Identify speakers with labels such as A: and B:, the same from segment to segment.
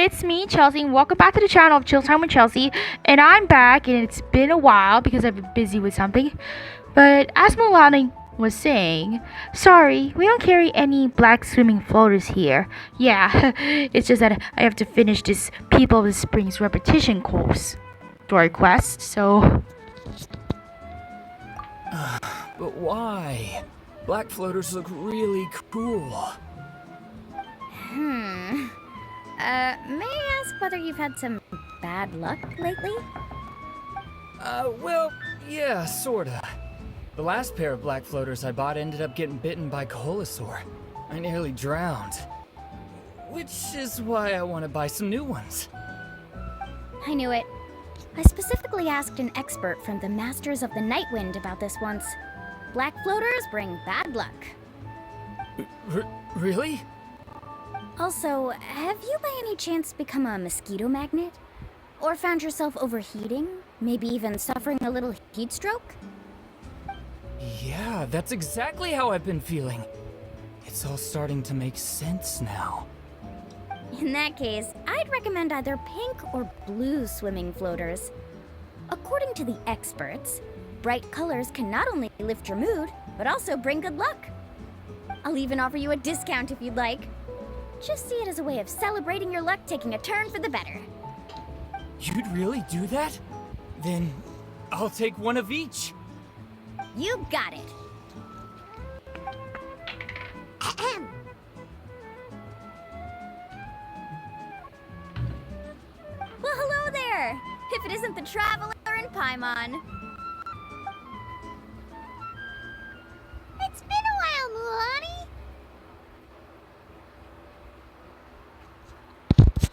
A: it's me, Chelsea, and welcome back to the channel of Chill Time with Chelsea. And I'm back, and it's been a while because I've been busy with something. But as Milani was saying, sorry, we don't carry any black swimming floaters here. Yeah, it's just that I have to finish this People of the Springs repetition course story quest, so...
B: But why? Black floaters look really cool.
C: May I ask whether you've had some bad luck lately?
B: Well, yeah, sorta. The last pair of black floaters I bought ended up getting bitten by Koholosaur. I nearly drowned. Which is why I want to buy some new ones.
C: I knew it. I specifically asked an expert from the Masters of the Nightwind about this once. Black floaters bring bad luck.
B: Really?
C: Also, have you by any chance become a mosquito magnet? Or found yourself overheating? Maybe even suffering a little heat stroke?
B: Yeah, that's exactly how I've been feeling. It's all starting to make sense now.
C: In that case, I'd recommend either pink or blue swimming floaters. According to the experts, bright colors can not only lift your mood, but also bring good luck. I'll even offer you a discount if you'd like. Just see it as a way of celebrating your luck taking a turn for the better.
B: You'd really do that? Then I'll take one of each.
C: You got it. Well, hello there! If it isn't the Traveler in Paimon. It's been a while, Milani.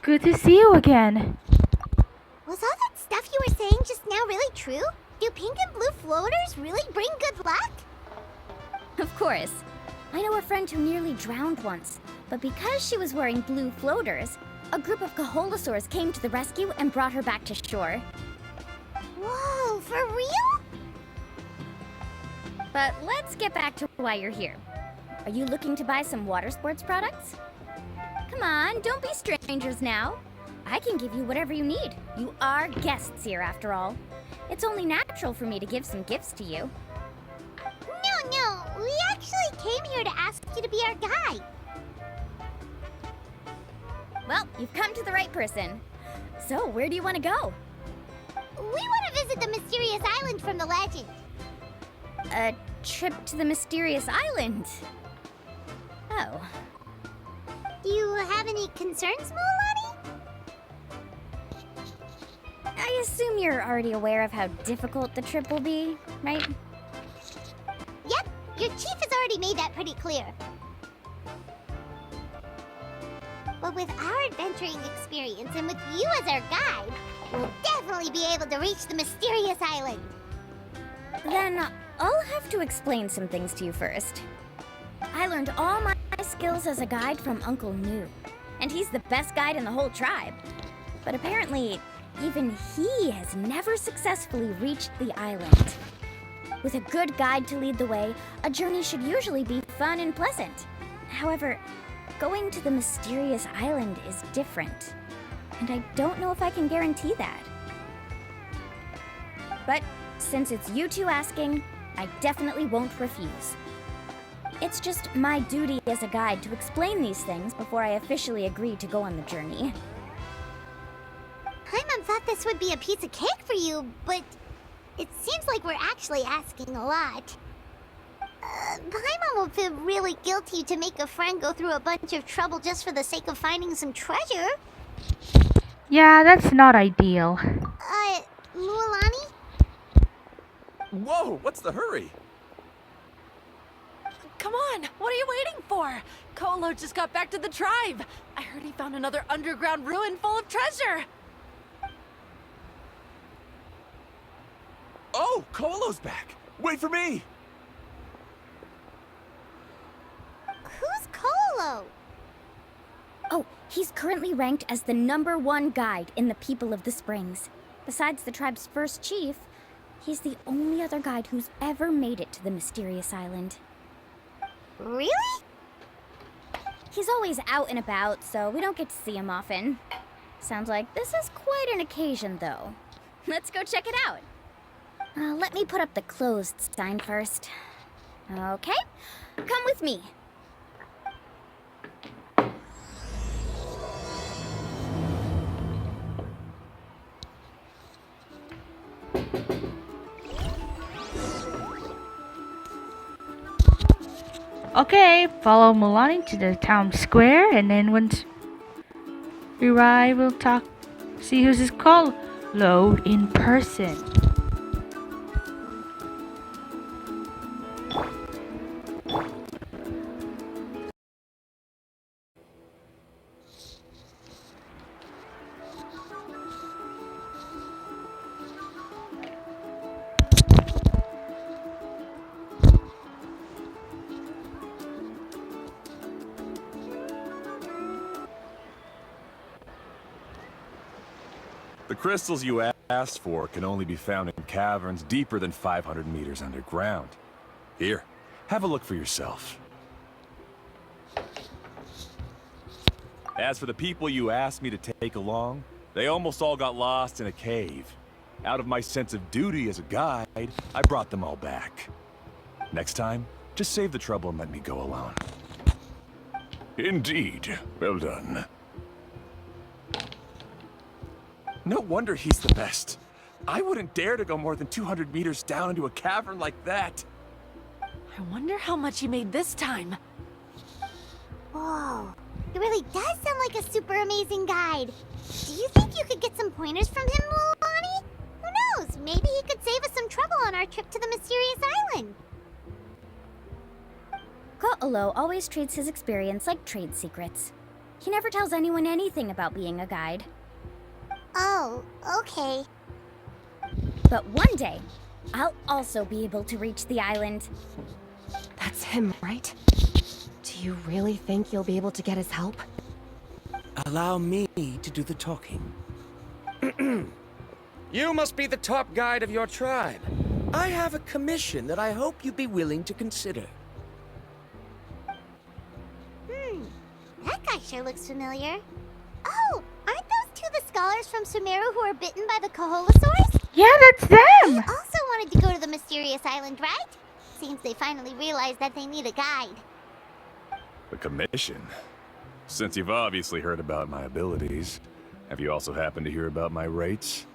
A: Good to see you again.
D: Was all that stuff you were saying just now really true? Do pink and blue floaters really bring good luck?
C: Of course. I know a friend who nearly drowned once, but because she was wearing blue floaters, a group of Koholosaurs came to the rescue and brought her back to shore.
D: Whoa, for real?
C: But let's get back to why you're here. Are you looking to buy some water sports products? Come on, don't be strangers now. I can give you whatever you need. You are guests here, after all. It's only natural for me to give some gifts to you.
D: No, we actually came here to ask you to be our guide.
C: Well, you've come to the right person. So, where do you want to go?
D: We want to visit the mysterious island from the legend.
C: A trip to the mysterious island? Oh.
D: Do you have any concerns, Milani?
C: I assume you're already aware of how difficult the trip will be, right?
D: Yep, your chief has already made that pretty clear. But with our adventuring experience and with you as our guide, we'll definitely be able to reach the mysterious island.
C: Then I'll have to explain some things to you first. I learned all my skills as a guide from Uncle New, and he's the best guide in the whole tribe. But apparently, even he has never successfully reached the island. With a good guide to lead the way, a journey should usually be fun and pleasant. However, going to the mysterious island is different, and I don't know if I can guarantee that. But since it's you two asking, I definitely won't refuse. It's just my duty as a guide to explain these things before I officially agree to go on the journey.
D: Paimon thought this would be a piece of cake for you, but it seems like we're actually asking a lot. Paimon will feel really guilty to make a friend go through a bunch of trouble just for the sake of finding some treasure.
A: Yeah, that's not ideal.
D: Milani?
E: Whoa, what's the hurry?
F: Come on, what are you waiting for? Kolo just got back to the tribe. I heard he found another underground ruin full of treasure.
E: Oh, Kolo's back. Wait for me.
D: Who's Kolo?
C: Oh, he's currently ranked as the #1 guide in the People of the Springs. Besides the tribe's first chief, he's the only other guide who's ever made it to the mysterious island.
D: Really?
C: He's always out and about, so we don't get to see him often. Sounds like this is quite an occasion, though. Let's go check it out. Let me put up the closed sign first. Okay, come with me.
A: Okay, follow Milani to the town square, and then once we arrive, we'll talk, see who's this call low in person.
E: The crystals you asked for can only be found in caverns deeper than 500 meters underground. Here, have a look for yourself. As for the people you asked me to take along, they almost all got lost in a cave. Out of my sense of duty as a guide, I brought them all back. Next time, just save the trouble and let me go alone. Indeed. Well done. No wonder he's the best. I wouldn't dare to go more than 200 meters down into a cavern like that.
F: I wonder how much he made this time.
D: Whoa. It really does sound like a super amazing guide. Do you think you could get some pointers from him, Milani? Who knows? Maybe he could save us some trouble on our trip to the mysterious island.
C: Ko'olo always treats his experience like trade secrets. He never tells anyone anything about being a guide.
D: Oh, okay.
C: But one day, I'll also be able to reach the island.
G: That's him, right? Do you really think you'll be able to get his help?
H: Allow me to do the talking. You must be the top guide of your tribe. I have a commission that I hope you'd be willing to consider.
D: That guy sure looks familiar. Oh, aren't those two the scholars from Sumeru who were bitten by the Koholosaurs?
A: Yeah, that's
D: They
A: them!
D: also wanted to go to the mysterious island, right? Seems they finally realized that they need a guide.
E: The commission? Since you've obviously heard about my abilities, have you also happened to hear about my rates?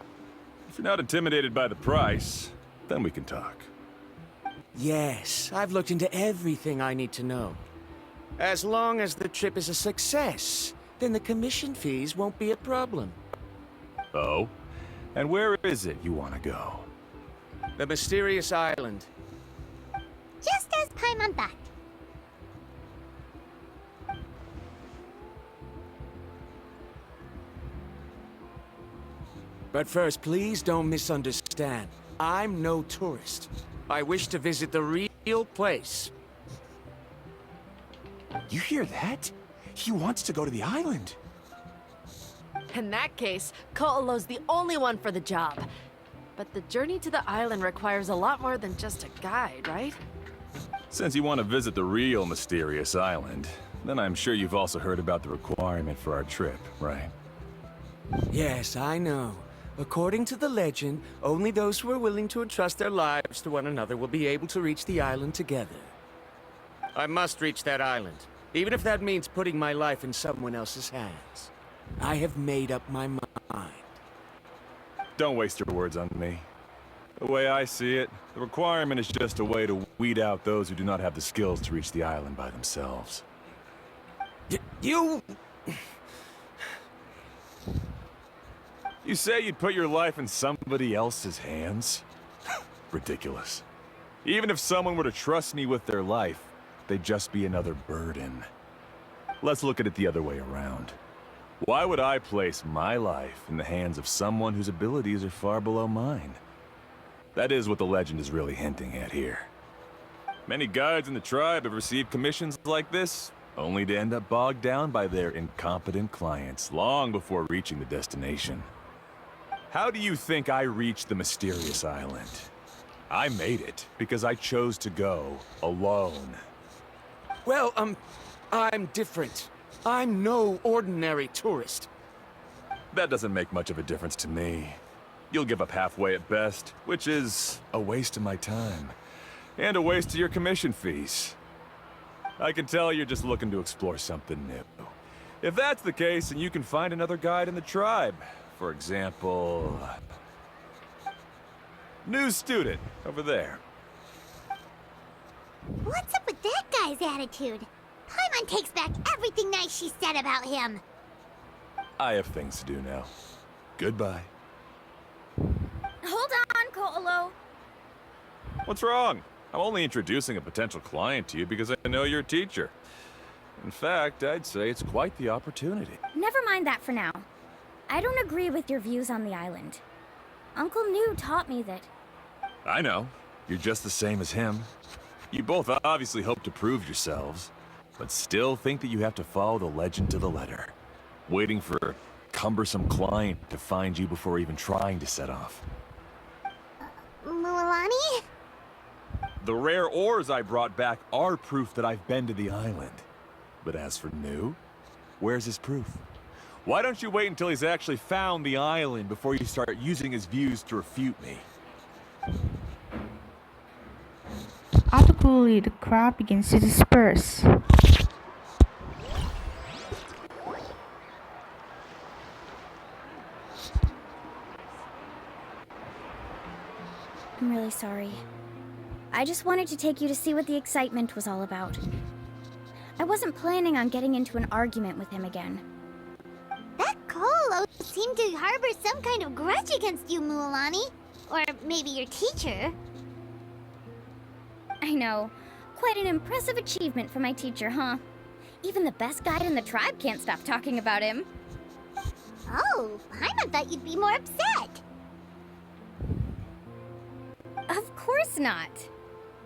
E: If you're not intimidated by the price, then we can talk.
H: Yes, I've looked into everything I need to know. As long as the trip is a success, then the commission fees won't be a problem.
E: Oh? And where is it you want to go?
H: The mysterious island.
D: Just as Paimon thought.
H: But first, please don't misunderstand. I'm no tourist. I wish to visit the real place.
E: You hear that? He wants to go to the island.
F: In that case, Ko'olo's the only one for the job. But the journey to the island requires a lot more than just a guide, right?
E: Since you want to visit the real mysterious island, then I'm sure you've also heard about the requirement for our trip, right?
H: Yes, I know. According to the legend, only those who are willing to entrust their lives to one another will be able to reach the island together. I must reach that island, even if that means putting my life in someone else's hands. I have made up my mind.
E: Don't waste your words on me. The way I see it, the requirement is just a way to weed out those who do not have the skills to reach the island by themselves.
H: You...
E: You say you'd put your life in somebody else's hands? Ridiculous. Even if someone were to trust me with their life, they'd just be another burden. Let's look at it the other way around. Why would I place my life in the hands of someone whose abilities are far below mine? That is what the legend is really hinting at here. Many guides in the tribe have received commissions like this, only to end up bogged down by their incompetent clients long before reaching the destination. How do you think I reached the mysterious island? I made it because I chose to go alone.
H: Well, I'm different. I'm no ordinary tourist.
E: That doesn't make much of a difference to me. You'll give up halfway at best, which is a waste of my time. And a waste of your commission fees. I can tell you're just looking to explore something new. If that's the case, then you can find another guide in the tribe. For example... new student, over there.
D: What's up with that guy's attitude? Paimon takes back everything nice she said about him.
E: I have things to do now. Goodbye.
C: Hold on, Ko'olo.
E: What's wrong? I'm only introducing a potential client to you because I know you're a teacher. In fact, I'd say it's quite the opportunity.
C: Never mind that for now. I don't agree with your views on the island. Uncle New taught me that...
E: I know. You're just the same as him. You both obviously hope to prove yourselves, but still think that you have to follow the legend to the letter. Waiting for a cumbersome client to find you before even trying to set off.
D: Mualani?
E: The rare ores I brought back are proof that I've been to the island. But as for New, where's his proof? Why don't you wait until he's actually found the island before you start using his views to refute me?
A: Automatically, the crowd begins to disperse.
C: I'm really sorry. I just wanted to take you to see what the excitement was all about. I wasn't planning on getting into an argument with him again.
D: That Kolo seemed to harbor some kind of grudge against you, Mualani. Or maybe your teacher.
C: I know. Quite an impressive achievement for my teacher, huh? Even the best guide in the tribe can't stop talking about him.
D: Oh, Paimon thought you'd be more upset.
C: Of course not.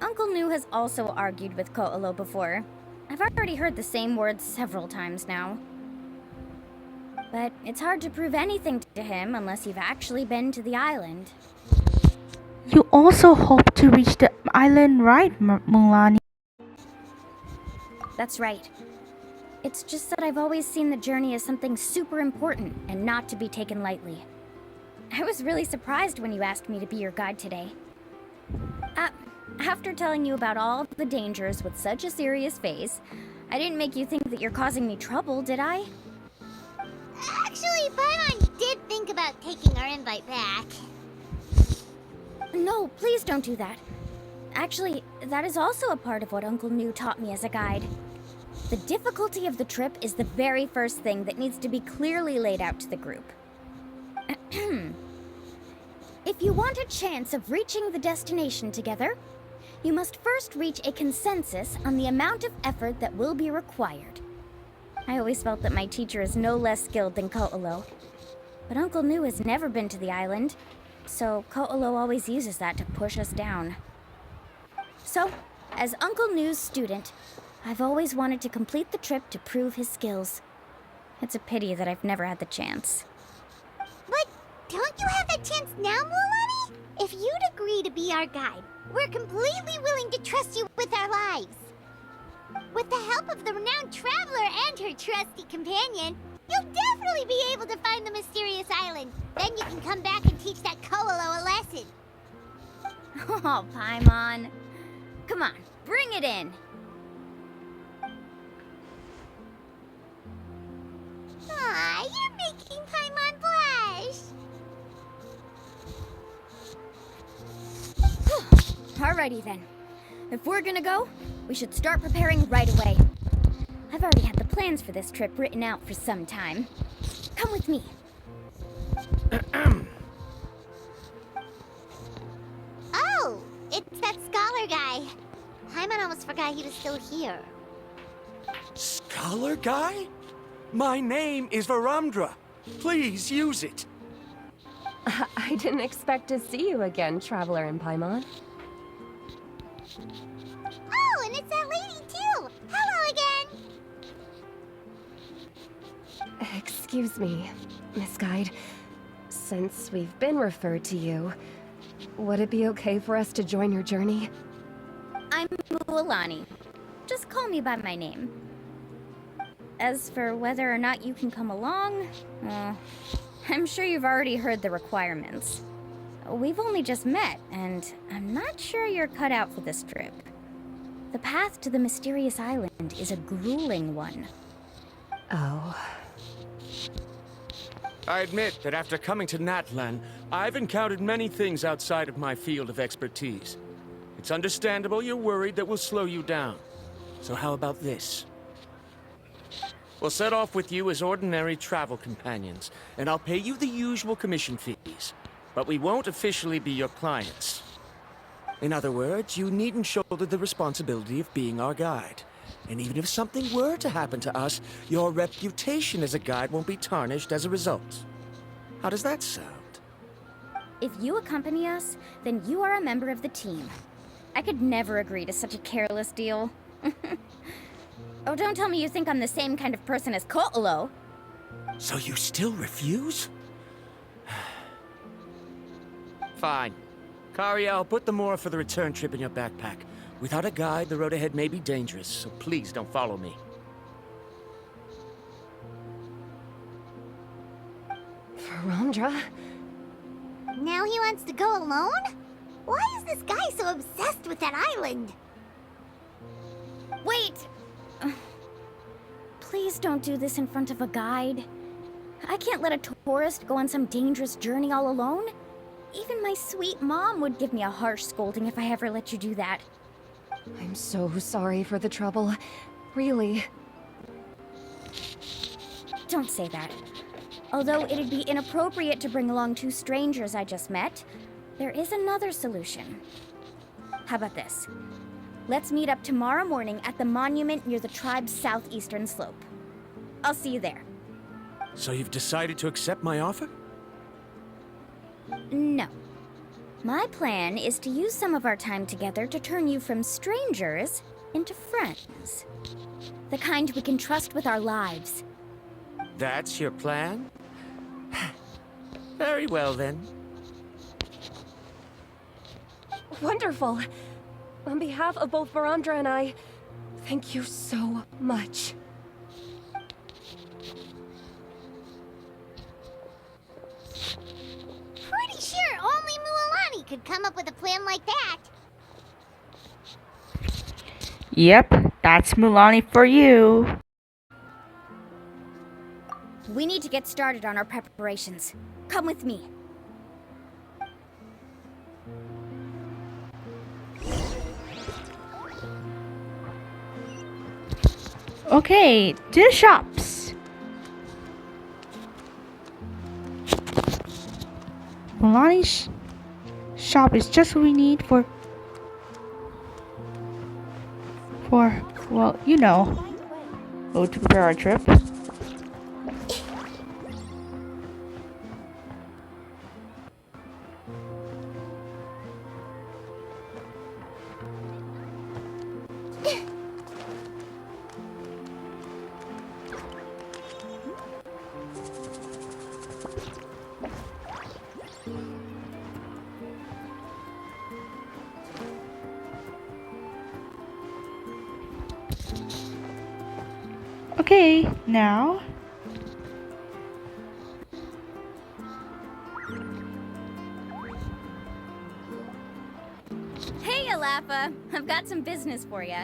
C: Uncle New has also argued with Ko'olo before. I've already heard the same words several times now. But it's hard to prove anything to him unless you've actually been to the island.
A: You also hope to reach the island, right, Mualani?
C: That's right. It's just that I've always seen the journey as something super important and not to be taken lightly. I was really surprised when you asked me to be your guide today. After telling you about all the dangers with such a serious face, I didn't make you think that you're causing me trouble, did I?
D: Actually, Paimon did think about taking our invite back.
C: No, please don't do that. Actually, that is also a part of what Uncle New taught me as a guide. The difficulty of the trip is the very first thing that needs to be clearly laid out to the group. If you want a chance of reaching the destination together, you must first reach a consensus on the amount of effort that will be required. I always felt that my teacher is no less skilled than Ko'olo. But Uncle New has never been to the island, so Ko'olo always uses that to push us down. So, as Uncle New's student, I've always wanted to complete the trip to prove his skills. It's a pity that I've never had the chance.
D: But don't you have that chance now, Mualani? If you'd agree to be our guide, we're completely willing to trust you with our lives. With the help of the renowned traveler and her trusty companion, you'll definitely be able to find the mysterious island. Then you can come back and teach that Ko'olo a lesson.
C: Oh, Paimon. Come on, bring it in.
D: Aw, you're making Paimon blush.
C: Alrighty then. If we're gonna go, we should start preparing right away. I've already had the plans for this trip written out for some time. Come with me.
D: Oh, it's that scholar guy. Paimon almost forgot he was still here.
H: Scholar guy? My name is Varamdra. Please use it.
G: I didn't expect to see you again, Traveler in Paimon.
D: Oh, and it's that lady too. Hello again.
G: Excuse me, Miss Guide. Since we've been referred to you, would it be okay for us to join your journey?
C: I'm Mualani. Just call me by my name. As for whether or not you can come along, I'm sure you've already heard the requirements. We've only just met, and I'm not sure you're cut out for this trip. The path to the mysterious island is a grueling one.
G: Oh.
H: I admit that after coming to Natlan, I've encountered many things outside of my field of expertise. It's understandable you're worried that we'll slow you down. So how about this? We'll set off with you as ordinary travel companions, and I'll pay you the usual commission fees. But we won't officially be your clients. In other words, you needn't shoulder the responsibility of being our guide. And even if something were to happen to us, your reputation as a guide won't be tarnished as a result. How does that sound?
C: If you accompany us, then you are a member of the team. I could never agree to such a careless deal. Oh, don't tell me you think I'm the same kind of person as Ko'olo.
H: So you still refuse? Fine. Kariel, put the more for the return trip in your backpack. Without a guide, the road ahead may be dangerous, so please don't follow me.
G: Verandra?
D: Now he wants to go alone? Why is this guy so obsessed with that island?
C: Wait! Please don't do this in front of a guide. I can't let a tourist go on some dangerous journey all alone. Even my sweet mom would give me a harsh scolding if I ever let you do that.
G: I'm so sorry for the trouble. Really.
C: Don't say that. Although it'd be inappropriate to bring along two strangers I just met, there is another solution. How about this? Let's meet up tomorrow morning at the monument near the tribe's southeastern slope. I'll see you there.
H: So you've decided to accept my offer?
C: No. My plan is to use some of our time together to turn you from strangers into friends. The kind we can trust with our lives.
H: That's your plan? Very well, then.
G: Wonderful. On behalf of both Verandra and I, thank you so much.
D: Pretty sure only Mualani could come up with a plan like that.
A: Yep, that's Mulani for you.
C: We need to get started on our preparations. Come with me.
A: Okay, to the shops. Mulani's shop is just what we need for, well, you know, to prepare our trip. Okay, now.
C: Hey, Alafa. I've got some business for you.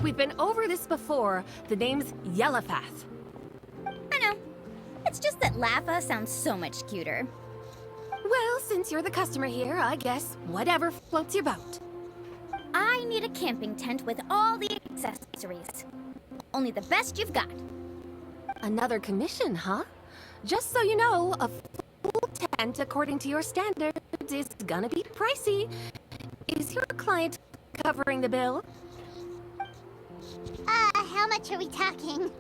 F: We've been over this before. The name's Yellowfath.
C: I know. It's just that Lafa sounds so much cuter.
F: Well, since you're the customer here, I guess whatever floats your boat.
C: I need a camping tent with all the accessories. Only the best you've got.
F: Another commission, huh? Just so you know, a full tent according to your standards is gonna be pricey. Is your client covering the bill?
D: How much are we talking?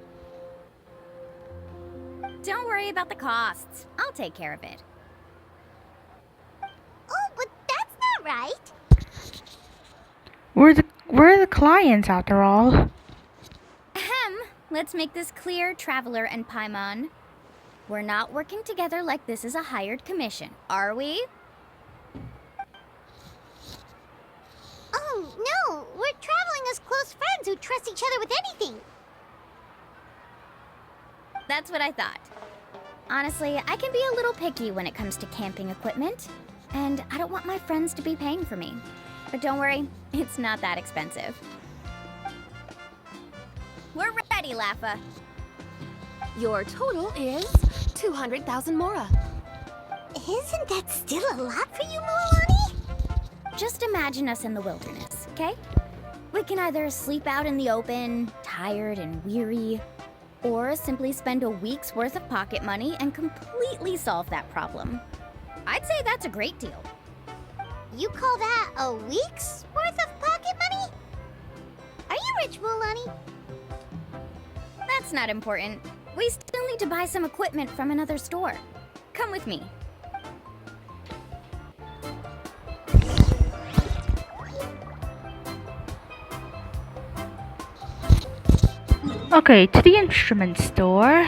C: Don't worry about the costs. I'll take care of it.
D: Oh, but that's not right.
A: We're the clients after all.
C: Ahem. Let's make this clear, Traveler and Paimon. We're not working together like this is a hired commission, are we?
D: Oh, no. We're traveling as close friends who trust each other with anything.
C: That's what I thought. Honestly, I can be a little picky when it comes to camping equipment, and I don't want my friends to be paying for me. But don't worry, it's not that expensive. We're ready, Laffa.
F: Your total is 200,000 mora.
D: Isn't that still a lot for you, Mulani?
C: Just imagine us in the wilderness, okay? We can either sleep out in the open, tired and weary, or simply spend a week's worth of pocket money and completely solve that problem. I'd say that's a great deal.
D: You call that a week's worth of pocket money? Are you rich, Mulani?
C: That's not important. We still need to buy some equipment from another store. Come with me.
A: Okay, to the instrument store.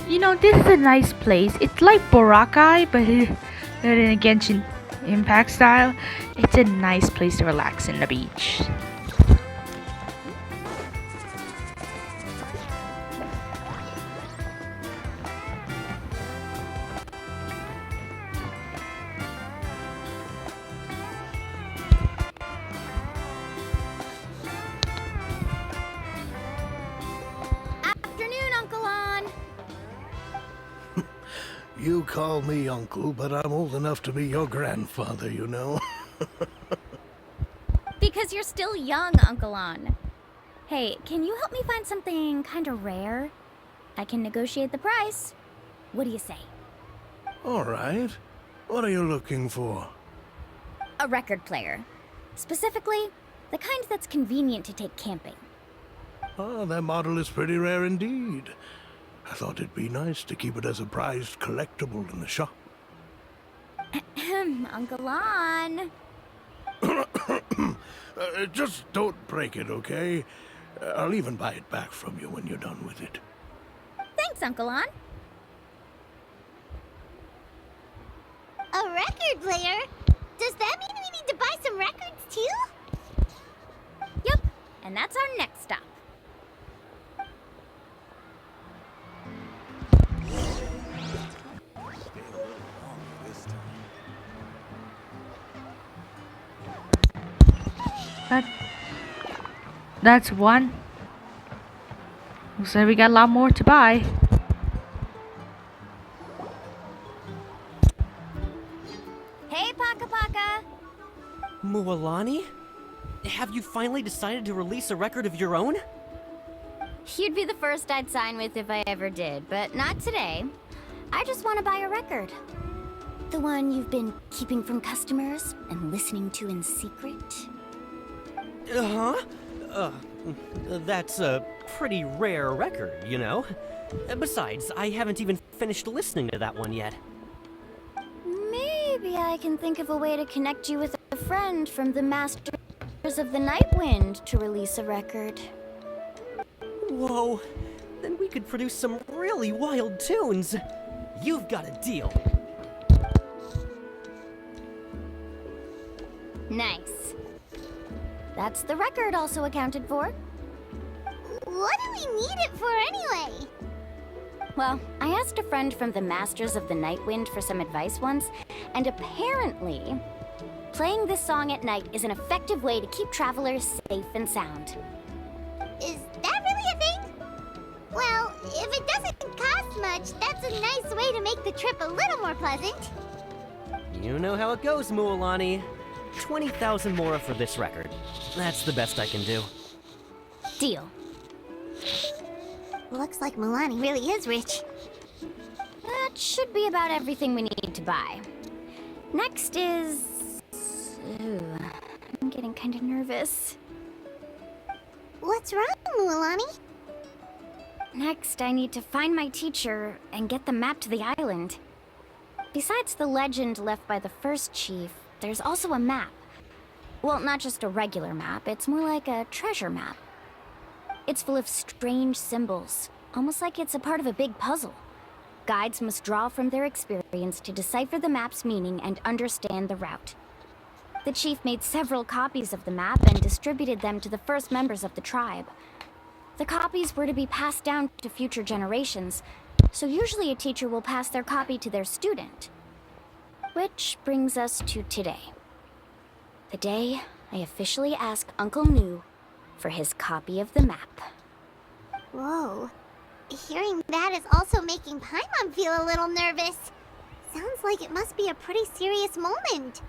A: You know, this is a nice place. It's like Boracay, but in a Genshin Impact style. It's a nice place to relax in the beach.
C: Afternoon, Uncle On.
I: You call me uncle, but I'm old enough to be your grandfather, you know.
C: Because you're still young, Uncle On. Hey, can you help me find something kind of rare? I can negotiate the price. What do you say?
I: All right. What are you looking for?
C: A record player. Specifically, the kind that's convenient to take camping.
I: Ah, that model is pretty rare indeed. I thought it'd be nice to keep it as a prized collectible in the shop.
C: Uncle On.
I: Just don't break it, okay? I'll even buy it back from you when you're done with it.
C: Thanks, Uncle On.
D: A record player? Does that mean we need to buy some records too?
C: Yep, and that's our next stop.
A: That's one. Looks like we got a lot more to buy.
C: Hey, Paka Paka.
J: Mualani? Have you finally decided to release a record of your own?
C: You'd be the first I'd sign with if I ever did, but not today. I just want to buy a record. The one you've been keeping from customers and listening to in secret.
J: Uh-huh. That's a pretty rare record, you know? Besides, I haven't even finished listening to that one yet.
C: Maybe I can think of a way to connect you with a friend from the Masters of the Nightwind to release a record.
J: Whoa, then we could produce some really wild tunes. You've got a deal.
C: Nice. That's the record also accounted for.
D: What do we need it for anyway?
C: Well, I asked a friend from the Masters of the Nightwind for some advice once, and apparently, playing this song at night is an effective way to keep travelers safe and sound.
D: Is that really a thing? Well, if it doesn't cost much, that's a nice way to make the trip a little more pleasant.
J: You know how it goes, Mualani. 20,000 mora for this record. That's the best I can do.
C: Deal.
D: Looks like Mulani really is rich.
C: That should be about everything we need to buy. Next is... Ooh, I'm getting kind of nervous.
D: What's wrong, Mulani?
C: Next, I need to find my teacher and get the map to the island. Besides the legend left by the first chief, there's also a map. Well, not just a regular map, it's more like a treasure map. It's full of strange symbols, almost like it's a part of a big puzzle. Guides must draw from their experience to decipher the map's meaning and understand the route. The chief made several copies of the map and distributed them to the first members of the tribe. The copies were to be passed down to future generations, so usually a teacher will pass their copy to their student. Which brings us to today. The day I officially ask Uncle New for his copy of the map.
D: Whoa. Hearing that is also making Paimon feel a little nervous. Sounds like it must be a pretty serious moment.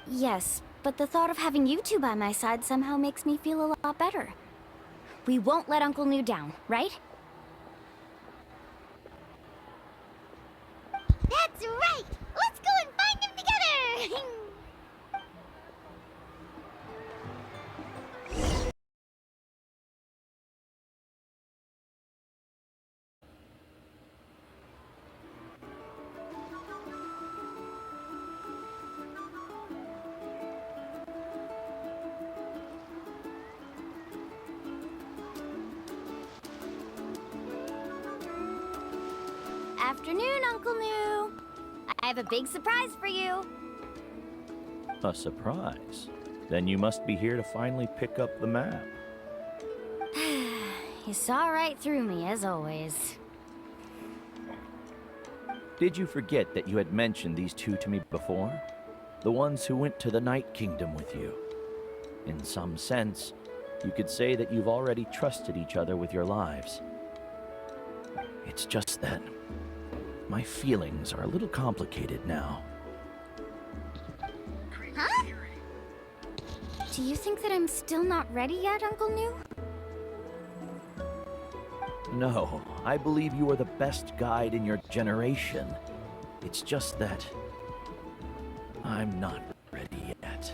C: Yes, but the thought of having you two by my side somehow makes me feel a lot better. We won't let Uncle New down, right?
D: That's right! Let's go and find him together!
C: Afternoon, Uncle New. I have a big surprise for you.
K: A surprise? Then you must be here to finally pick up the map.
C: You saw right through me, as always.
K: Did you forget that you had mentioned these two to me before? The ones who went to the Night Kingdom with you. In some sense, you could say that you've already trusted each other with your lives. It's just that my feelings are a little complicated now.
D: Huh?
C: Do you think that I'm still not ready yet, Uncle New?
K: No, I believe you are the best guide in your generation. It's just that I'm not ready yet.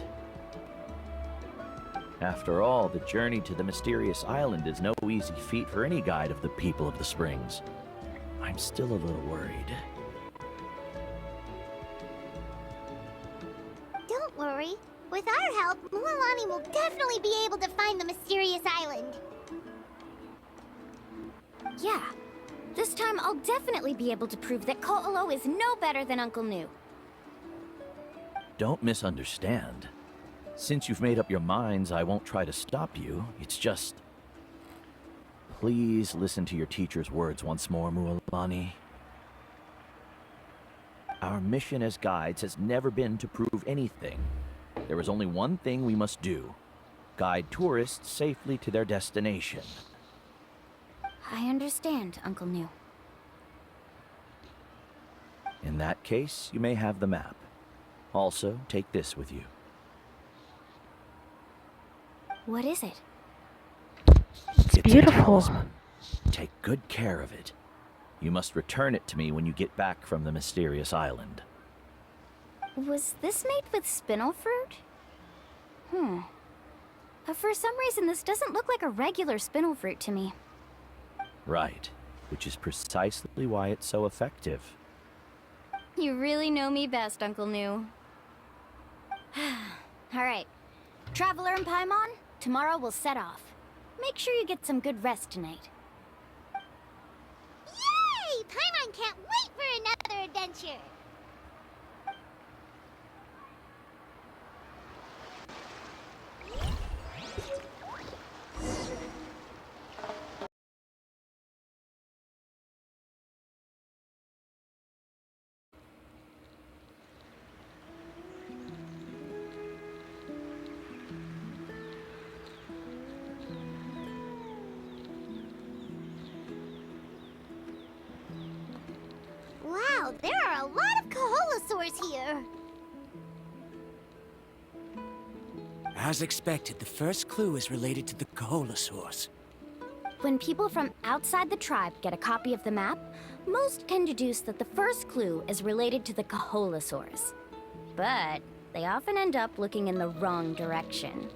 K: After all, the journey to the mysterious island is no easy feat for any guide of the people of the Springs. I'm still a little worried.
D: Don't worry. With our help, Mualani will definitely be able to find the mysterious island.
C: Yeah. This time I'll definitely be able to prove that Ko'olo is no better than Uncle New.
K: Don't misunderstand. Since you've made up your minds, I won't try to stop you. It's just... Please listen to your teacher's words once more, Mualani. Our mission as guides has never been to prove anything. There is only one thing we must do. Guide tourists safely to their destination.
C: I understand, Uncle New.
K: In that case, you may have the map. Also, take this with you.
C: What is it?
A: It's
K: a
A: beautiful.
K: talisman. Take good care of it. You must return it to me when you get back from the mysterious island.
C: Was this made with spinel fruit? For some reason, this doesn't look like a regular spinel fruit to me.
K: Right, which is precisely why it's so effective.
C: You really know me best, Uncle New. Alright. Traveler and Paimon, tomorrow we'll set off. Make sure you get some good rest tonight.
D: Yay! Paimon can't wait for another adventure! Wow, there are a lot of Koholosaurs here.
H: As expected, the first clue is related to the Koholosaurs.
C: When people from outside the tribe get a copy of the map, most can deduce that the first clue is related to the Koholosaurs. But they often end up looking in the wrong direction.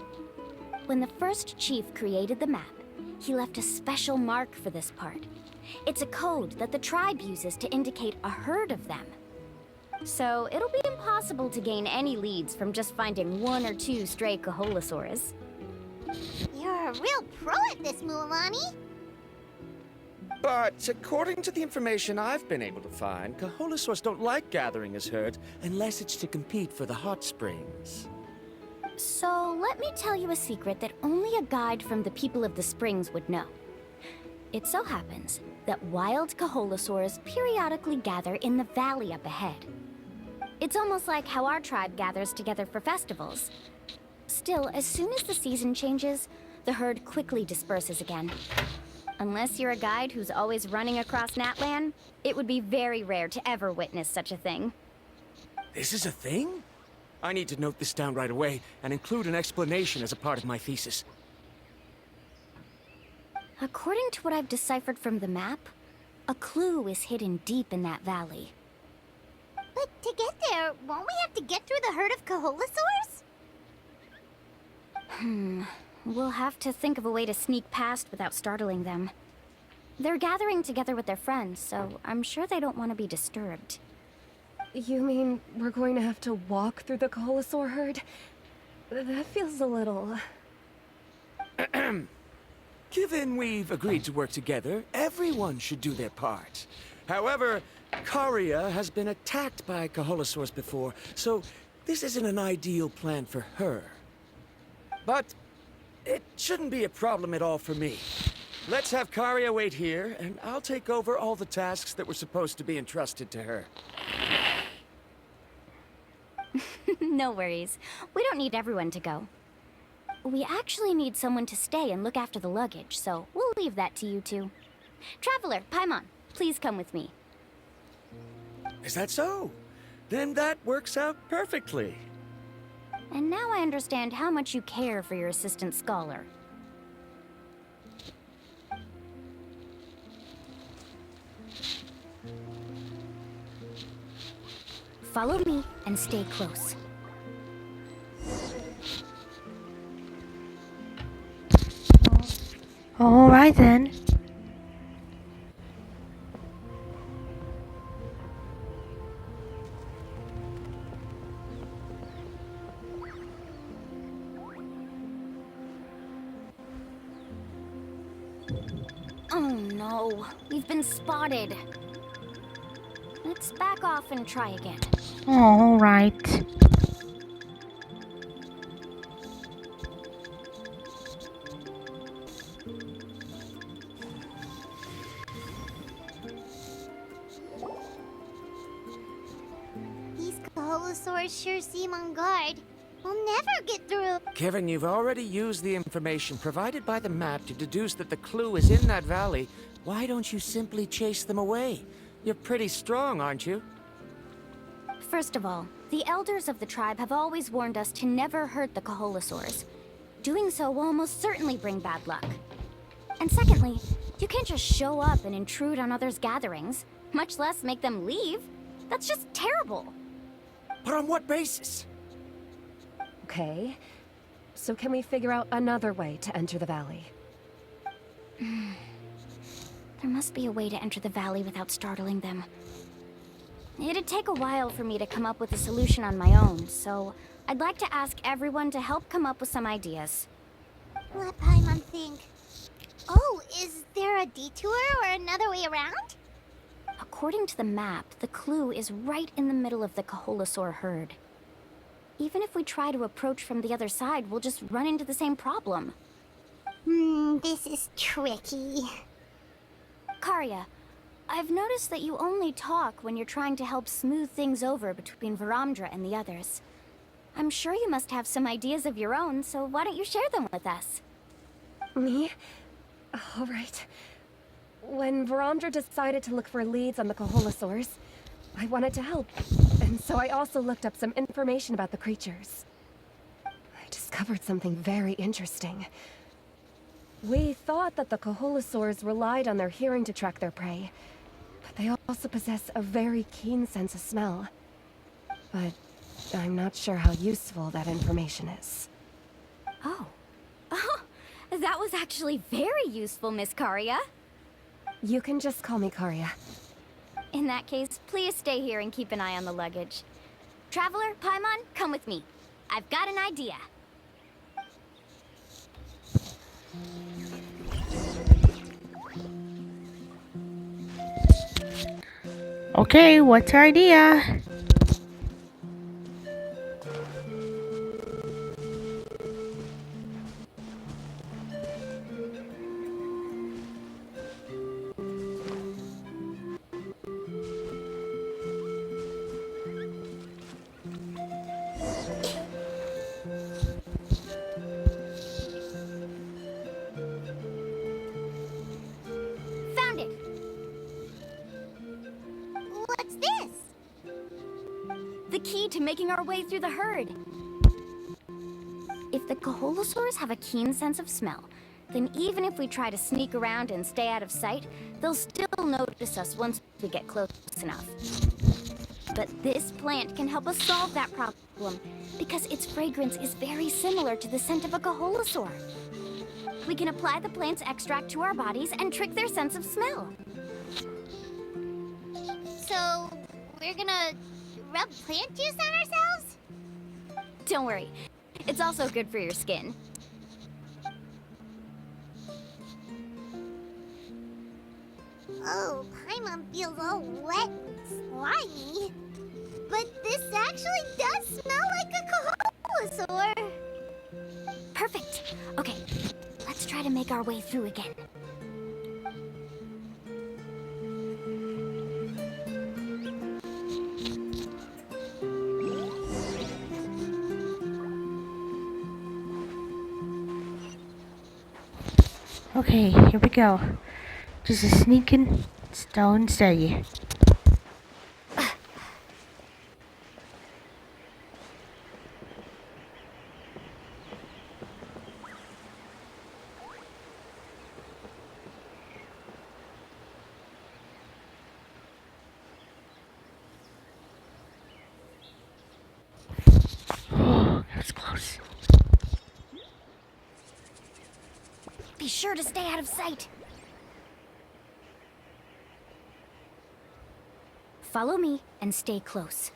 C: When the first chief created the map, he left a special mark for this part. It's a code that the tribe uses to indicate a herd of them. So it'll be impossible to gain any leads from just finding 1 or 2 stray Kaholasaurs.
D: You're a real pro at this, Mualani.
H: But according to the information I've been able to find, Kaholasaurs don't like gathering as herd unless it's to compete for the hot springs.
C: So let me tell you a secret that only a guide from the people of the springs would know. It so happens that wild Kaholasaurs periodically gather in the valley up ahead. It's almost like how our tribe gathers together for festivals. Still, as soon as the season changes, the herd quickly disperses again. Unless you're a guide who's always running across Natlan, it would be very rare to ever witness such a thing.
H: This is a thing? I need to note this down right away and include an explanation as a part of my thesis.
C: According to what I've deciphered from the map, a clue is hidden deep in that valley.
D: But to get there, won't we have to get through the herd of Kaholasaurs?
C: We'll have to think of a way to sneak past without startling them. They're gathering together with their friends, so I'm sure they don't want to be disturbed.
G: You mean we're going to have to walk through the Kaholasaur herd? That feels a little...
H: Given we've agreed to work together, everyone should do their part. However, Karia has been attacked by Kaholasaurs before, so this isn't an ideal plan for her. But it shouldn't be a problem at all for me. Let's have Karia wait here, and I'll take over all the tasks that were supposed to be entrusted to her.
C: No worries. We don't need everyone to go. We actually need someone to stay and look after the luggage, so we'll leave that to you two. Traveler, Paimon, please come with me.
H: Is that so? Then that works out perfectly.
C: And now I understand how much you care for your assistant scholar. Follow me and stay close.
A: All right then.
C: Oh no, we've been spotted. Let's back off and try again.
A: All right.
D: These Kaholasaurs sure seem on guard. We'll never get through.
H: Kevin, you've already used the information provided by the map to deduce that the clue is in that valley. Why don't you simply chase them away? You're pretty strong, aren't you?
C: First of all, the elders of the tribe have always warned us to never hurt the Kaholasaurs. Doing so will almost certainly bring bad luck. And secondly, you can't just show up and intrude on others' gatherings, much less make them leave. That's just terrible.
H: But on what basis?
G: Okay. So can we figure out another way to enter the valley?
C: There must be a way to enter the valley without startling them. It'd take a while for me to come up with a solution on my own, so I'd like to ask everyone to help come up with some ideas.
D: Let Paimon think. Oh, is there a detour or another way around?
C: According to the map, the clue is right in the middle of the Kaholasaur herd. Even if we try to approach from the other side, we'll just run into the same problem.
D: This is tricky.
C: Karia, I've noticed that you only talk when you're trying to help smooth things over between Varamdra and the others. I'm sure you must have some ideas of your own, so why don't you share them with us?
G: Me? All right. When Varamdra decided to look for leads on the Kaholasaurs, I wanted to help, and so I also looked up some information about the creatures. I discovered something very interesting. We thought that the Kaholasaurs relied on their hearing to track their prey, but they also possess a very keen sense of smell. But I'm not sure how useful that information is.
C: Oh, that was actually very useful, Miss Karia.
G: You can just call me Karia.
C: In that case, please stay here and keep an eye on the luggage. Traveler, Paimon, come with me. I've got an idea.
A: Okay, what's our idea?
C: Found it!
D: What's this?
C: The key to making our way through the herd. If the Kaholosaurs have a keen sense of smell, then even if we try to sneak around and stay out of sight, they'll still notice us once we get close enough. But this plant can help us solve that problem, because its fragrance is very similar to the scent of a Kaholosaur. We can apply the plant's extract to our bodies and trick their sense of smell.
D: So, we're gonna rub plant juice on ourselves?
C: Don't worry, it's also good for your skin.
D: Oh, Paimon feels all wet and slimy. But this actually does smell like a Kaholosaur.
C: Perfect. Okay, let's try to make our way through again.
A: Okay, here we go. Just a sneaking stone steady. Oh, that was close.
C: Be sure to stay out of sight. Follow me and stay close.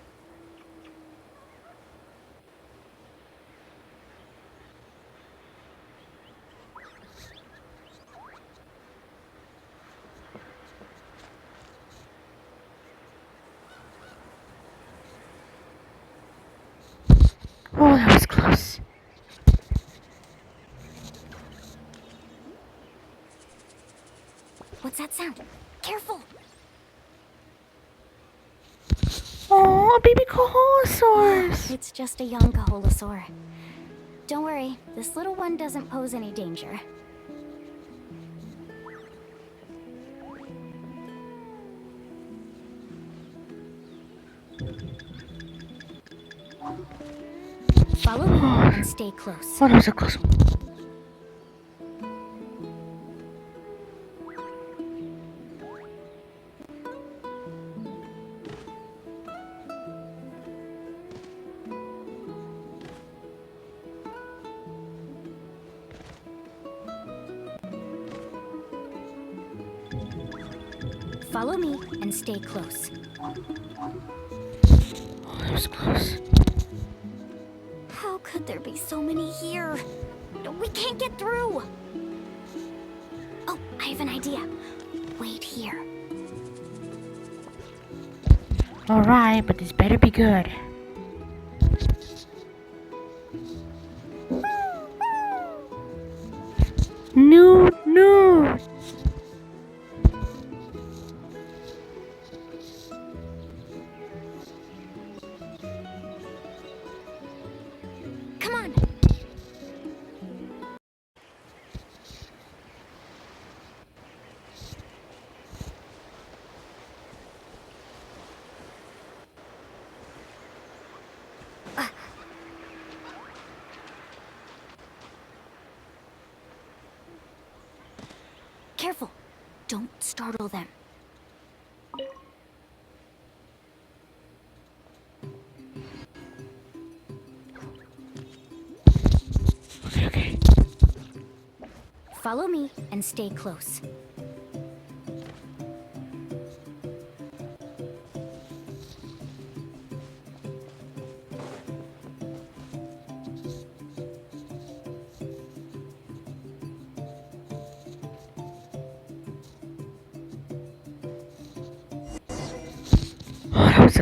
A: Oh, that was close.
C: What's that sound? Careful!
A: Oh, baby Kaholosaurs!
C: It's just a young Kaholosaur. Don't worry, this little one doesn't pose any danger. Follow me and stay close.
A: Oh, that was a close one.
C: Follow me and stay close.
A: Oh, that was close.
C: How could there be so many here? We can't get through! Oh, I have an idea. Wait here.
A: Alright, but this better be good. No, no!
C: Come on! Careful! Don't startle them.
A: Okay, okay.
C: Follow me and stay close.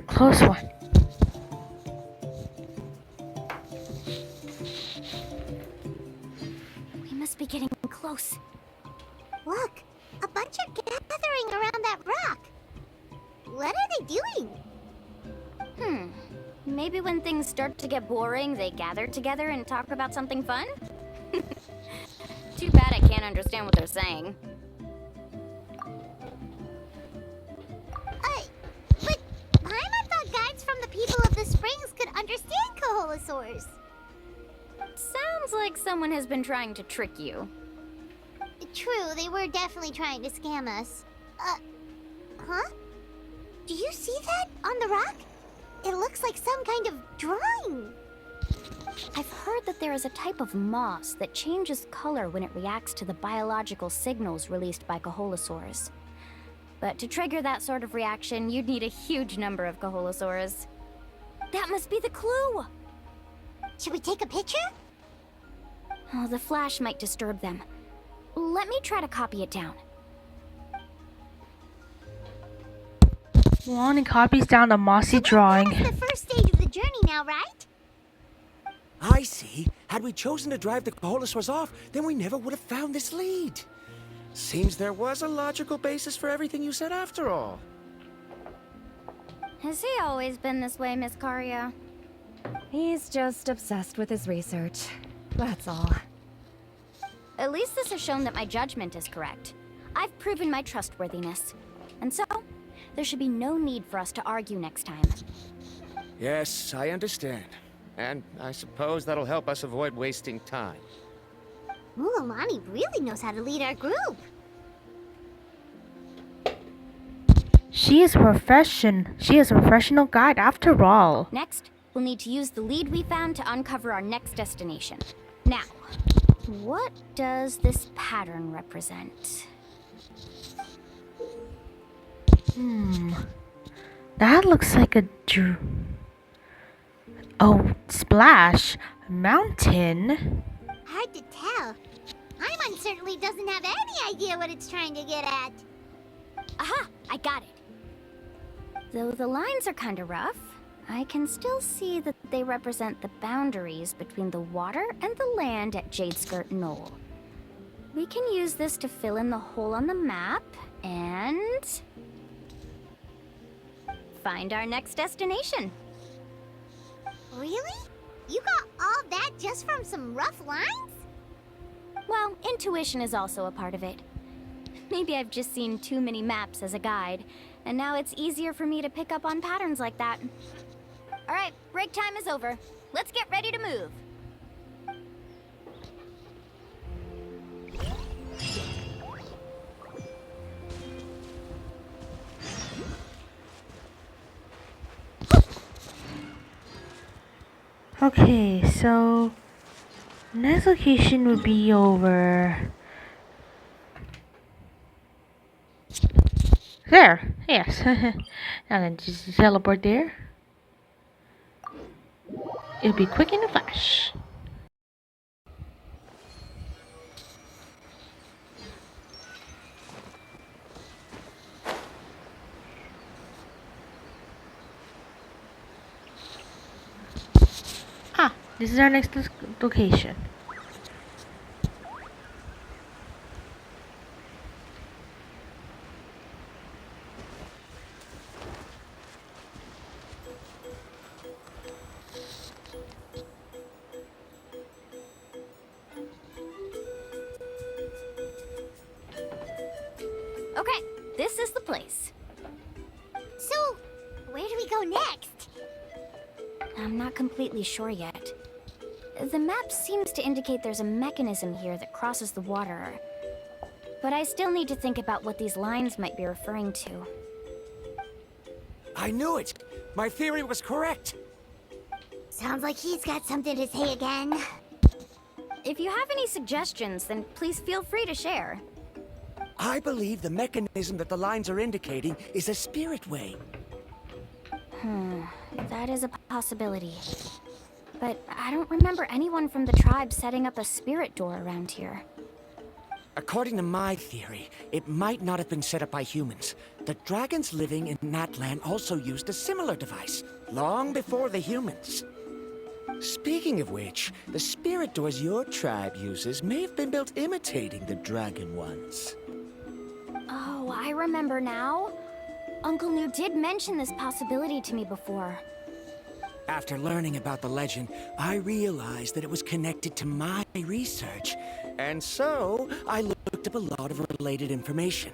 A: a close one.
C: We must be getting close.
D: Look, a bunch are gathering around that rock. What are they doing?
C: Maybe when things start to get boring, they gather together and talk about something fun? Too bad I can't understand what they're saying.
D: But Paimon thought guides from the people of the springs could understand Koholosaurs.
C: Sounds like someone has been trying to trick you.
D: True, they were definitely trying to scam us. Huh? Do you see that on the rock? It looks like some kind of drawing.
C: I've heard that there is a type of moss that changes color when it reacts to the biological signals released by Koholosaurs. But to trigger that sort of reaction, you'd need a huge number of Koholosaurs. That must be the clue!
D: Should we take a picture?
C: Oh, the flash might disturb them. Let me try to copy it down.
A: Lonnie copies down the mossy drawing.
D: That's the first stage of the journey now, right?
H: I see. Had we chosen to drive the Koholosaurs off, then we never would have found this lead. Seems there was a logical basis for everything you said after all.
C: Has he always been this way, Miss Karia?
G: He's just obsessed with his research. That's all.
C: At least this has shown that my judgment is correct. I've proven my trustworthiness. And so, there should be no need for us to argue next time.
H: Yes, I understand. And I suppose that'll help us avoid wasting time.
D: Mulamani really knows how to lead our group.
A: She is a professional guide after all.
C: Next, we'll need to use the lead we found to uncover our next destination. Now, what does this pattern represent?
A: That looks like a splash. Mountain.
D: Hard to tell. Paimon certainly doesn't have any idea what it's trying to get at.
C: Aha! I got it. Though the lines are kind of rough, I can still see that they represent the boundaries between the water and the land at Jadeskirt Knoll. We can use this to fill in the hole on the map and find our next destination.
D: Really? You got all that just from some rough lines?
C: Well, intuition is also a part of it. Maybe I've just seen too many maps as a guide, and now it's easier for me to pick up on patterns like that. All right, break time is over. Let's get ready to move.
A: Okay, so next location would be over there. Yes, and then just teleport there. It'll be quick in a flash. This is our next location.
C: Okay, this is the place.
D: So, where do we go next?
C: I'm not completely sure yet. The map seems to indicate there's a mechanism here that crosses the water. But I still need to think about what these lines might be referring to.
H: I knew it! My theory was correct!
D: Sounds like he's got something to say again.
C: If you have any suggestions, then please feel free to share.
H: I believe the mechanism that the lines are indicating is a spirit way.
C: That is a possibility. But I don't remember anyone from the tribe setting up a spirit door around here.
H: According to my theory, it might not have been set up by humans. The dragons living in that land also used a similar device, long before the humans. Speaking of which, the spirit doors your tribe uses may have been built imitating the dragon ones.
C: Oh, I remember now. Uncle New did mention this possibility to me before.
H: After learning about the legend, I realized that it was connected to my research, and so I looked up a lot of related information.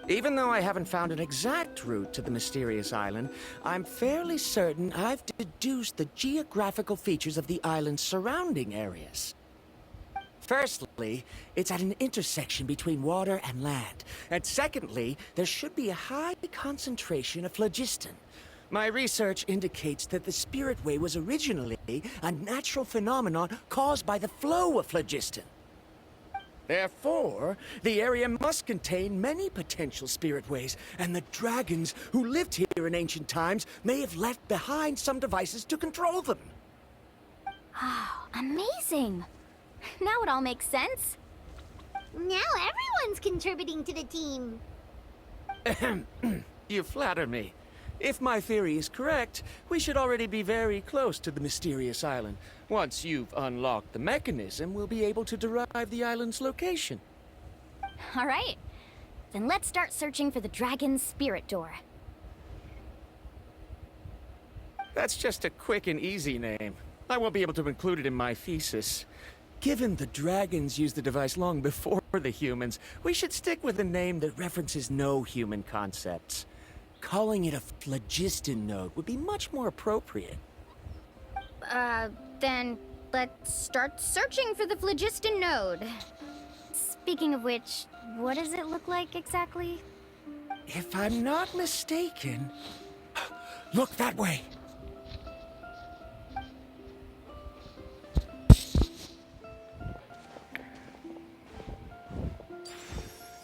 H: Even though I haven't found an exact route to the mysterious island, I'm fairly certain I've deduced the geographical features of the island's surrounding areas. Firstly, it's at an intersection between water and land, and secondly, there should be a high concentration of phlogiston. My research indicates that the Spirit Way was originally a natural phenomenon caused by the flow of phlogiston. Therefore, the area must contain many potential Spirit Ways, and the dragons who lived here in ancient times may have left behind some devices to control them.
C: Oh, amazing! Now it all makes sense.
D: Now everyone's contributing to the team.
H: You flatter me. If my theory is correct, we should already be very close to the mysterious island. Once you've unlocked the mechanism, we'll be able to derive the island's location.
C: All right. Then let's start searching for the dragon's spirit door.
H: That's just a quick and easy name. I won't be able to include it in my thesis. Given the dragons used the device long before the humans, we should stick with a name that references no human concepts. Calling it a phlogiston node would be much more appropriate.
C: Then let's start searching for the phlogiston node. Speaking of which, what does it look like exactly?
H: If I'm not mistaken... Look that way!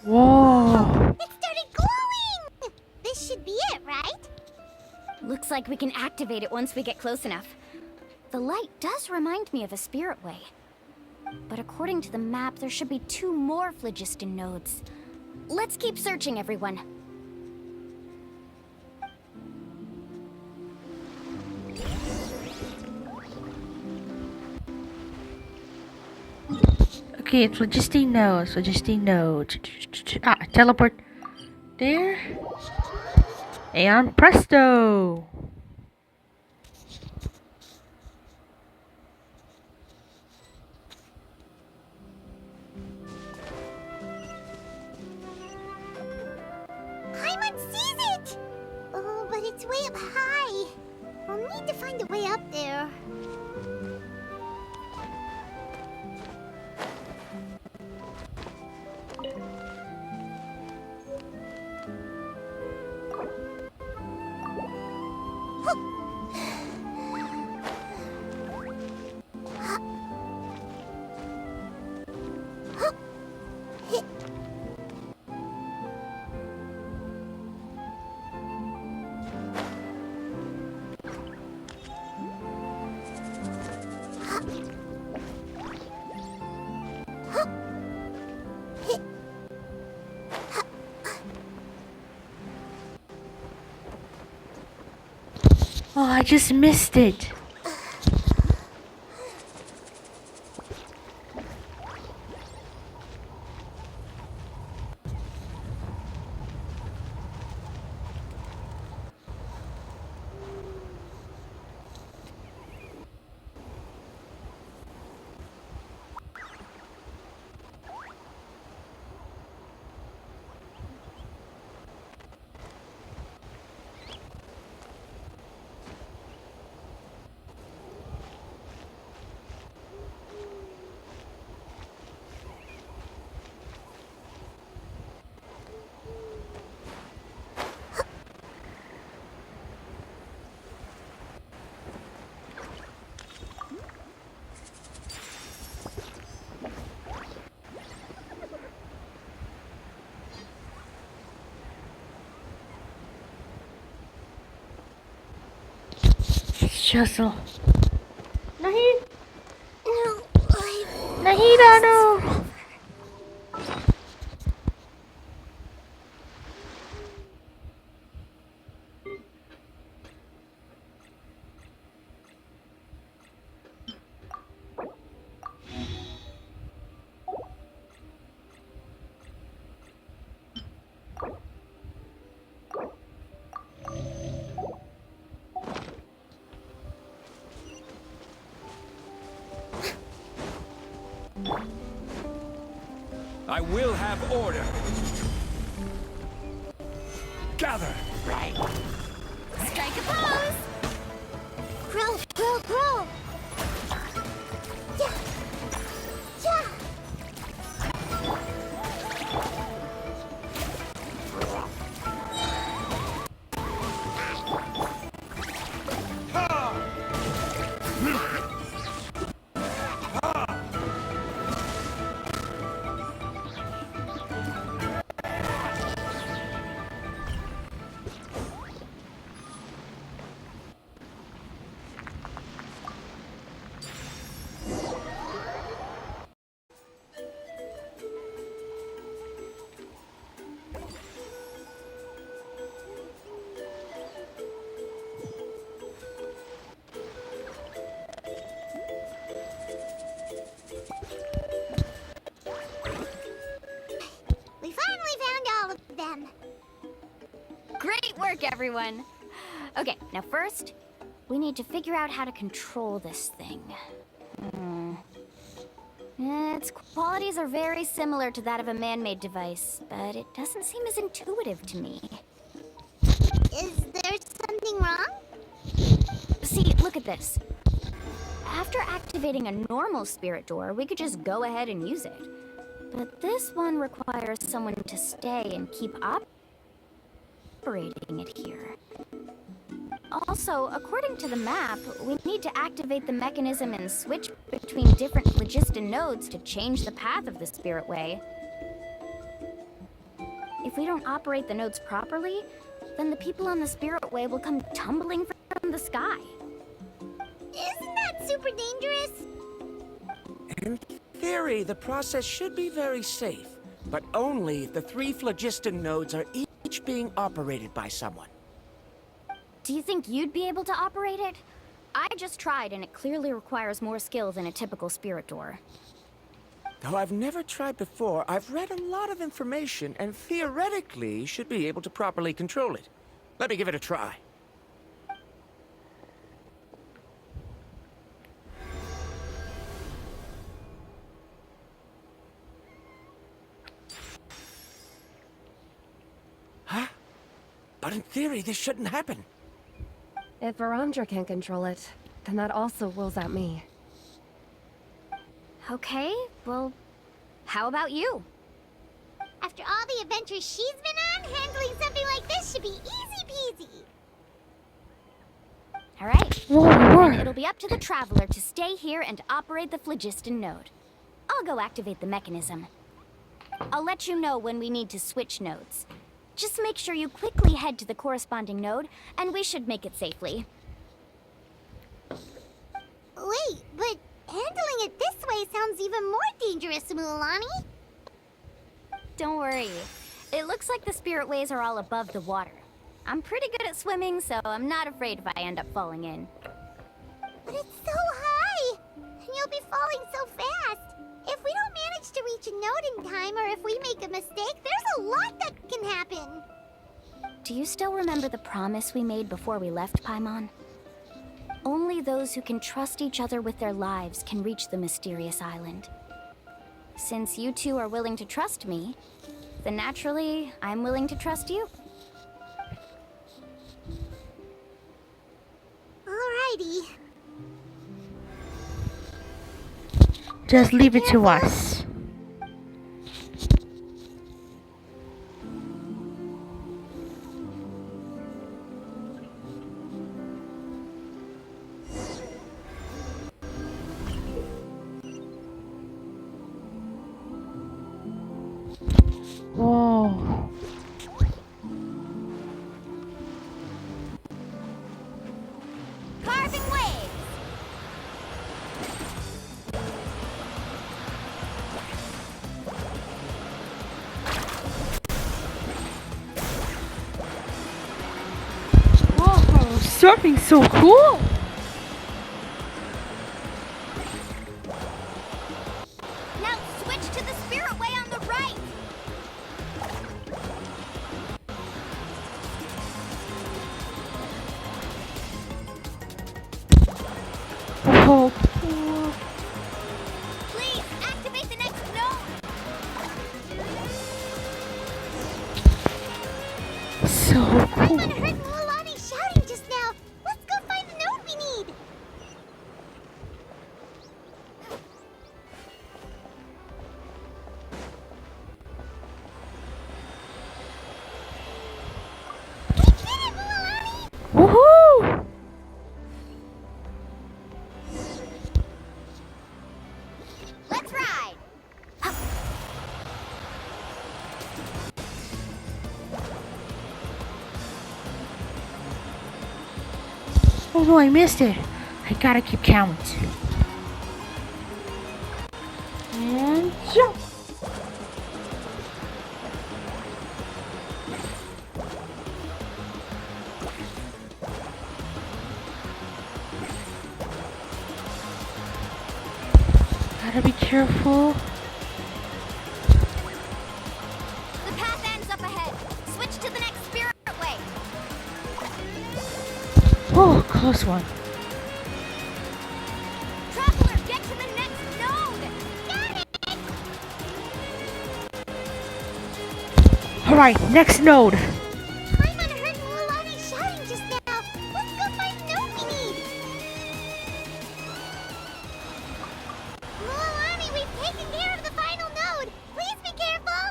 A: Whoa.
D: It started glowing! This should be it, right?
C: Looks like we can activate it once we get close enough. The light does remind me of a spirit way. But according to the map, there should be 2 more phlogiston nodes. Let's keep searching, everyone.
A: Okay, it's phlogiston node. Phlogiston node. Ah, teleport there. And presto!
D: Paimon sees it! Oh, but it's way up high. We'll need to find a way up there.
A: Oh, I just missed it. Shuzzle. Nahi.
D: No,
A: Nahida, no.
H: I will have order. Gather!
C: Right. Strike a pose!
D: Grow, grow, grow! Yeah! Yeah! We finally found all of them.
C: Great work, everyone! Okay, now first, we need to figure out how to control this thing. Its qualities are very similar to that of a man-made device, but it doesn't seem as intuitive to me.
D: Is there something wrong?
C: See, look at this. After activating a normal spirit door, we could just go ahead and use it. But this one requires someone to stay and keep operating it here. Also, according to the map, we need to activate the mechanism and switch between different phlogiston nodes to change the path of the spirit way. If we don't operate the nodes properly, then the people on the spirit way will come tumbling from the sky.
D: Isn't that super dangerous?
H: In theory, the process should be very safe, but only if the 3 phlogiston nodes are each being operated by someone.
C: Do you think you'd be able to operate it? I just tried, and it clearly requires more skill than a typical spirit door.
H: Though I've never tried before, I've read a lot of information and theoretically should be able to properly control it. Let me give it a try. Huh? But in theory, this shouldn't happen.
G: If Varamdra can't control it, then that also rules out me.
C: Okay, well, how about you?
D: After all the adventures she's been on, handling something like this should be easy peasy.
C: All right.
A: Whoa,
C: Then
A: whoa.
C: it'll be up to the Traveler to stay here and operate the phlogiston node. I'll go activate the mechanism. I'll let you know when we need to switch nodes. Just make sure you quickly head to the corresponding node, and we should make it safely.
D: Wait, but handling it this way sounds even more dangerous, Mualani.
C: Don't worry. It looks like the spirit ways are all above the water. I'm pretty good at swimming, so I'm not afraid if I end up falling in.
D: But it's so high, and you'll be falling so fast. If we don't manage to reach a node in time, or if we make a mistake, there's a lot that can happen.
C: Do you still remember the promise we made before we left, Paimon? Only those who can trust each other with their lives can reach the mysterious island. Since you two are willing to trust me, then naturally, I'm willing to trust you.
D: Alrighty.
A: Just leave it to us. Whoa.
C: Carving waves!
A: Whoa, surfing's so cool.
C: Now switch to the spirit way on the right!
A: Whoa.
C: Please, activate the next node!
A: so cool.
D: Paimon heard Mualani shouting just now. Let's go find the node we need. We did it, Mualani!
A: Woohoo!
D: Let's ride.
A: Oh no, I missed it. I gotta keep count. And jump. Gotta be careful.
C: The path ends up ahead. Switch to the next spirit way.
A: Oh, close one.
C: Traveler, get to the next node.
A: Alright, next node.
D: Paimon heard Mualani shouting just now. Let's go find the node we need. Mualani, we've taken care of the final node. Please be careful.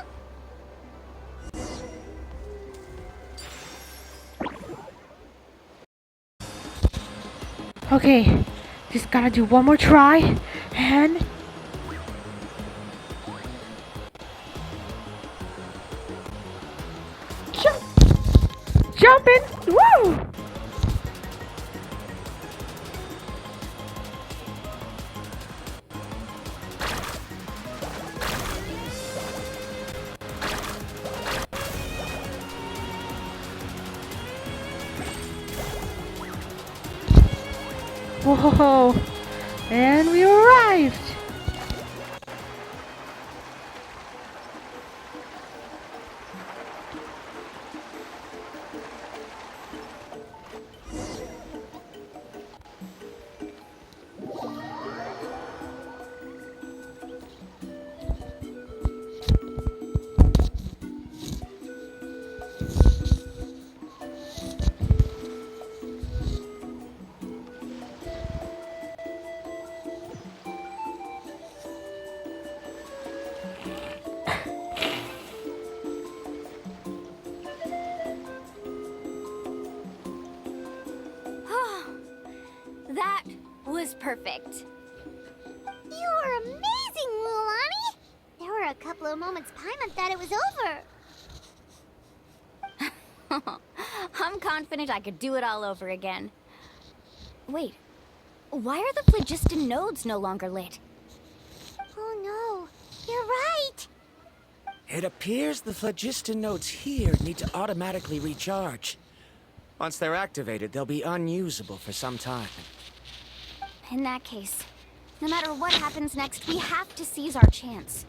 A: Okay, just gotta do one more try. And jump. Jumping. Woo! Whoa! And we arrived!
C: That was perfect.
D: You were amazing, Mualani. There were a couple of moments Paimon thought it was over.
C: I'm confident I could do it all over again. Wait, why are the phlogiston nodes no longer lit?
D: Oh no, you're right.
H: It appears the phlogiston nodes here need to automatically recharge. Once they're activated, they'll be unusable for some time.
C: In that case, no matter what happens next, we have to seize our chance.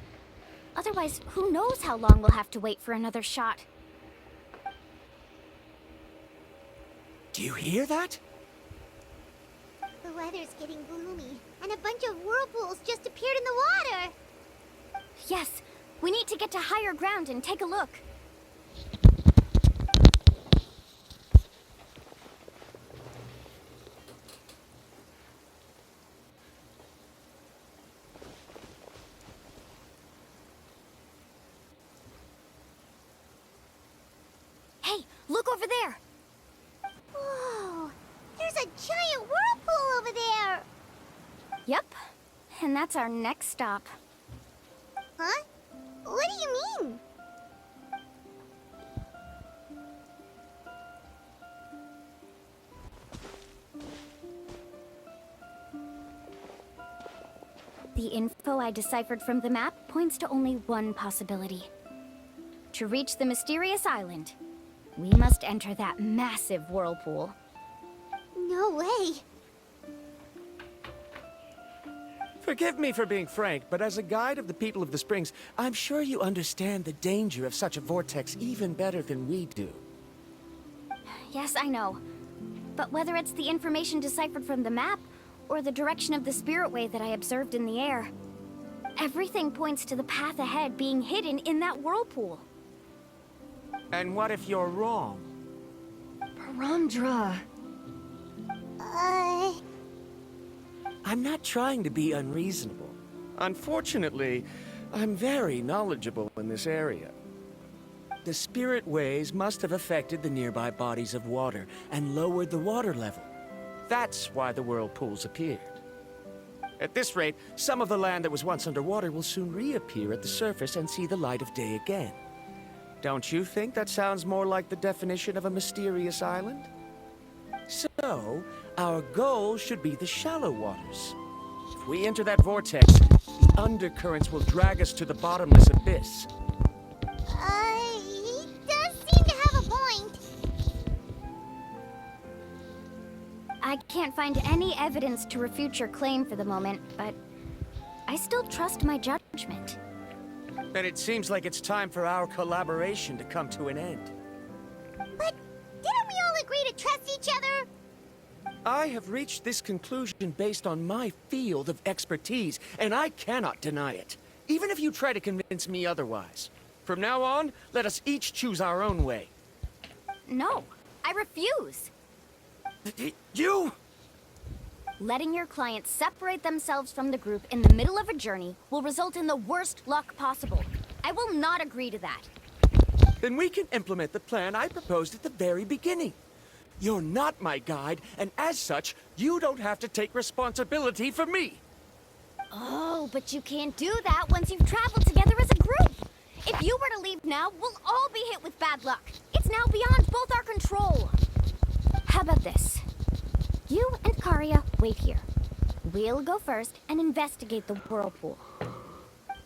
C: Otherwise, who knows how long we'll have to wait for another shot.
H: Do you hear that?
D: The weather's getting gloomy, and a bunch of whirlpools just appeared in the water.
C: Yes, we need to get to higher ground and take a look. Hey, look over there!
D: Whoa, there's a giant whirlpool over there.
C: Yep, and that's our next stop.
D: Huh? What do you mean?
C: The info I deciphered from the map points to only one possibility. To reach the mysterious island, we must enter that massive whirlpool.
D: No way.
H: Forgive me for being frank, but as a guide of the people of the Springs, I'm sure you understand the danger of such a vortex even better than we do.
C: Yes, I know. But whether it's the information deciphered from the map, or the direction of the spirit way that I observed in the air, everything points to the path ahead being hidden in that whirlpool.
H: And what if you're wrong?
G: Ramdra.
H: I'm not trying to be unreasonable. Unfortunately, I'm very knowledgeable in this area. The spirit waves must have affected the nearby bodies of water and lowered the water level. That's why the whirlpools appeared. At this rate, some of the land that was once underwater will soon reappear at the surface and see the light of day again. Don't you think that sounds more like the definition of a mysterious island? So, our goal should be the shallow waters. If we enter that vortex, the undercurrents will drag us to the bottomless abyss.
D: He does seem to have a point.
C: I can't find any evidence to refute your claim for the moment, but I still trust my judgment.
H: Then it seems like it's time for our collaboration to come to an end.
D: But didn't we all agree to trust each other?
H: I have reached this conclusion based on my field of expertise, and I cannot deny it, even if you try to convince me otherwise. From now on, let us each choose our own way.
C: No, I refuse.
H: You?
C: Letting your clients separate themselves from the group in the middle of a journey will result in the worst luck possible. I will not agree to that.
H: Then we can implement the plan I proposed at the very beginning. You're not my guide, and as such, you don't have to take responsibility for me.
C: Oh, but you can't do that once you've traveled together as a group. If you were to leave now, we'll all be hit with bad luck. It's now beyond both our control. How about this? You and Karia wait here. We'll go first and investigate the whirlpool.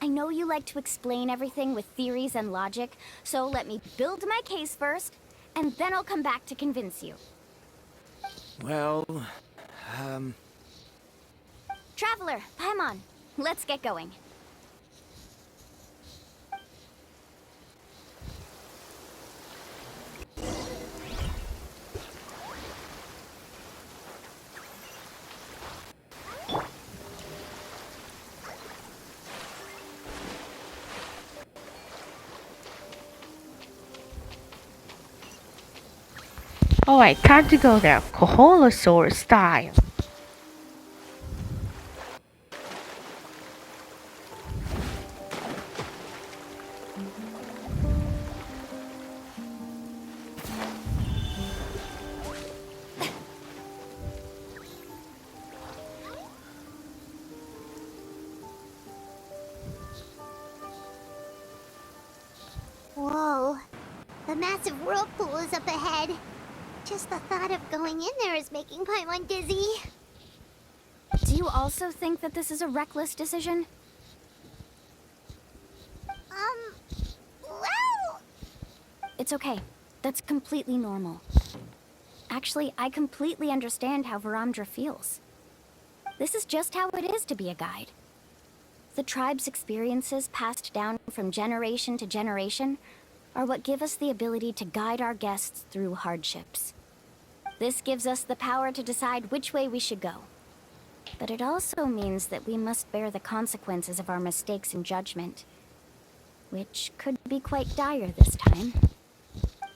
C: I know you like to explain everything with theories and logic, so let me build my case first, and then I'll come back to convince you.
H: Well,
C: Traveler, Paimon, let's get going.
A: Alright, time to go there. Koholosaur style.
D: Whoa. The massive whirlpool is up ahead. Just the thought of going in there is making Paimon dizzy.
C: Do you also think that this is a reckless decision?
D: Well...
C: It's okay. That's completely normal. Actually, I completely understand how Varamdra feels. This is just how it is to be a guide. The tribe's experiences passed down from generation to generation are what give us the ability to guide our guests through hardships. This gives us the power to decide which way we should go. But it also means that we must bear the consequences of our mistakes in judgment, which could be quite dire this time.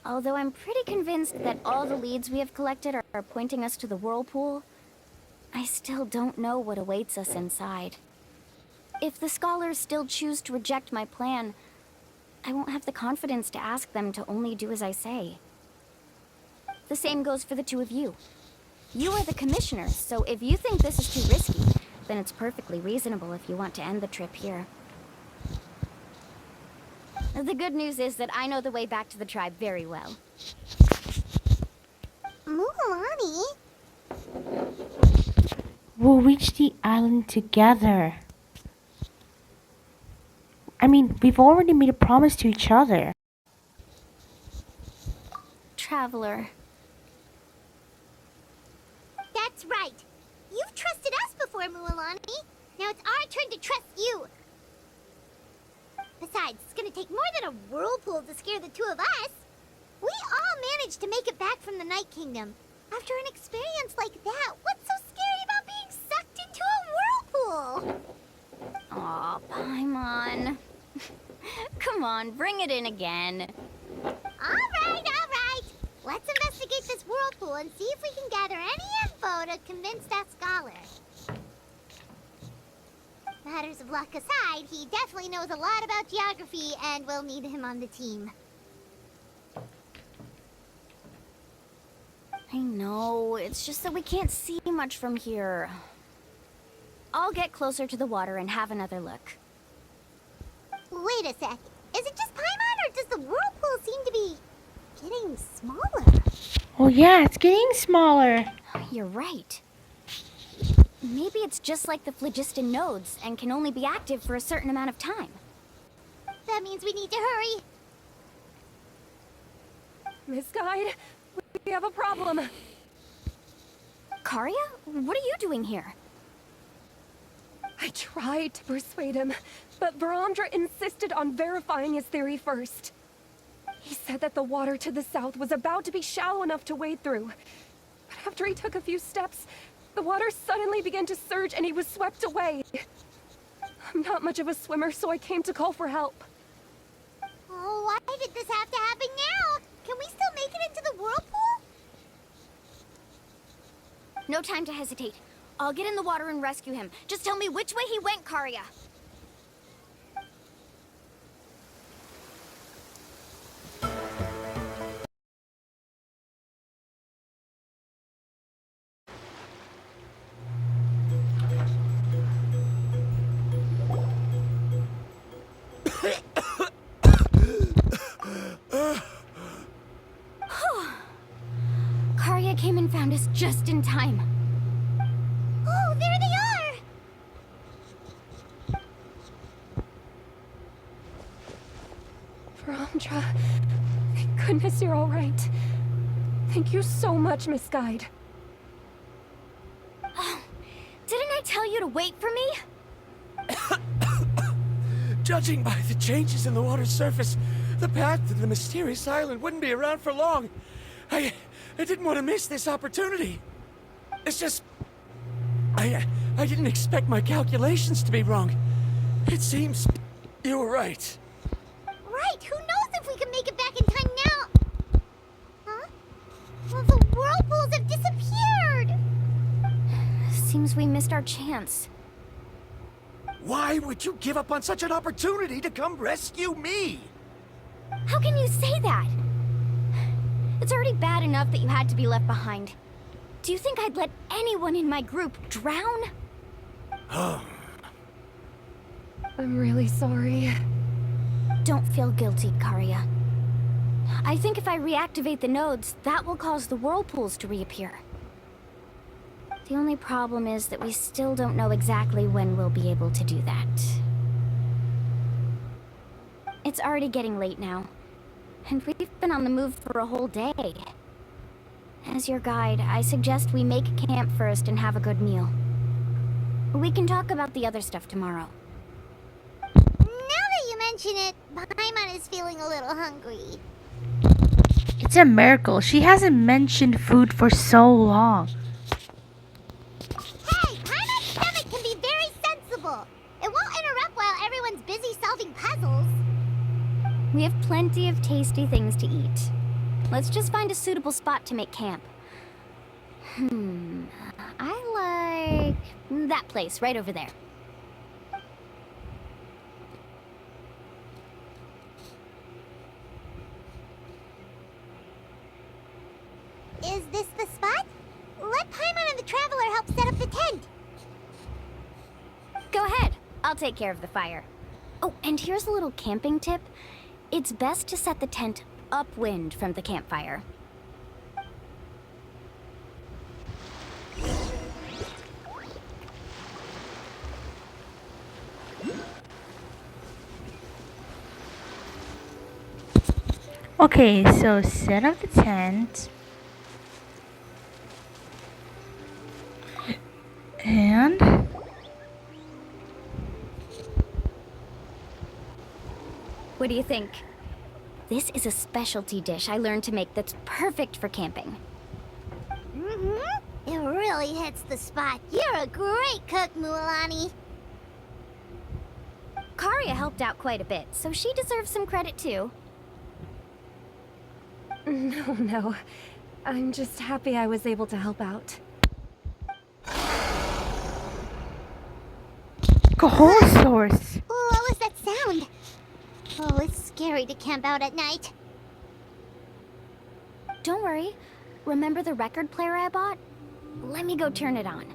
C: Although I'm pretty convinced that all the leads we have collected are pointing us to the whirlpool, I still don't know what awaits us inside. If the scholars still choose to reject my plan, I won't have the confidence to ask them to only do as I say. The same goes for the two of you. You are the commissioners, so if you think this is too risky, then it's perfectly reasonable if you want to end the trip here. The good news is that I know the way back to the tribe very well.
D: Mualani?
A: We'll reach the island together. I mean, we've already made a promise to each other.
C: Traveler.
D: That's right. You've trusted us before, Mualani. Now it's our turn to trust you. Besides, it's gonna take more than a whirlpool to scare the two of us. We all managed to make it back from the Night Kingdom. After an experience like that, what's so scary about being sucked into a whirlpool?
C: Aw, Paimon. Come on, bring it in again.
D: All right. Let's investigate this whirlpool and see if we can gather any info to convince that scholar. Matters of luck aside, he definitely knows a lot about geography, and we'll need him on the team.
C: I know, it's just that we can't see much from here. I'll get closer to the water and have another look.
D: Wait a sec. Is it just Paimon, or does the whirlpool seem to be getting smaller?
A: Oh yeah, it's getting smaller.
C: You're right. Maybe it's just like the phlogiston nodes and can only be active for a certain amount of time.
D: That means we need to hurry.
G: Miss Guide, we have a problem.
C: Karya? What are you doing here?
G: I tried to persuade him, but Bromdra insisted on verifying his theory first. He said that the water to the south was about to be shallow enough to wade through. But after he took a few steps, the water suddenly began to surge and he was swept away. I'm not much of a swimmer, so I came to call for help.
D: Oh, why did this have to happen now? Can we still make it into the whirlpool?
C: No time to hesitate. I'll get in the water and rescue him. Just tell me which way he went, Karya. Karya came and found us just in time.
D: Oh, there they are!
G: Bromdra, thank goodness you're all right. Thank you so much, Miss Guide.
C: Oh, didn't I tell you to wait for me?
H: Judging by the changes in the water's surface, the path to the mysterious island wouldn't be around for long. I didn't want to miss this opportunity. It's just... I didn't expect my calculations to be wrong. It seems you were right.
D: Right, who knows if we can make it back in time now? Huh? Well, the whirlpools have disappeared!
C: Seems we missed our chance.
H: Why would you give up on such an opportunity to come rescue me?
C: How can you say that? It's already bad enough that you had to be left behind. Do you think I'd let anyone in my group drown?
G: I'm really sorry.
C: Don't feel guilty, Karya. I think if I reactivate the nodes, that will cause the whirlpools to reappear. The only problem is that we still don't know exactly when we'll be able to do that. It's already getting late now, and we've been on the move for a whole day. As your guide, I suggest we make camp first and have a good meal. We can talk about the other stuff tomorrow.
D: Now that you mention it, Paimon is feeling a little hungry.
A: It's a miracle. She hasn't mentioned food for so long.
D: Hey, Paimon's stomach can be very sensible. It won't interrupt while everyone's busy solving puzzles.
C: We have plenty of tasty things to eat. Let's just find a suitable spot to make camp. I like that place right over there.
D: Is this the spot? Let Paimon and the Traveler help set up the tent.
C: Go ahead. I'll take care of the fire. Oh, and here's a little camping tip. It's best to set the tent upwind from the campfire.
A: Okay, so set up the tent. And
C: What do you think? This is a specialty dish I learned to make that's perfect for camping.
D: It really hits the spot. You're a great cook, Mualani.
C: Karya helped out quite a bit, so she deserves some credit too.
G: No, no. I'm just happy I was able to help out.
A: Coholosaurus.
D: Ooh, what was that sound? Oh, it's scary to camp out at night.
C: Don't worry. Remember the record player I bought? Let me go turn it on.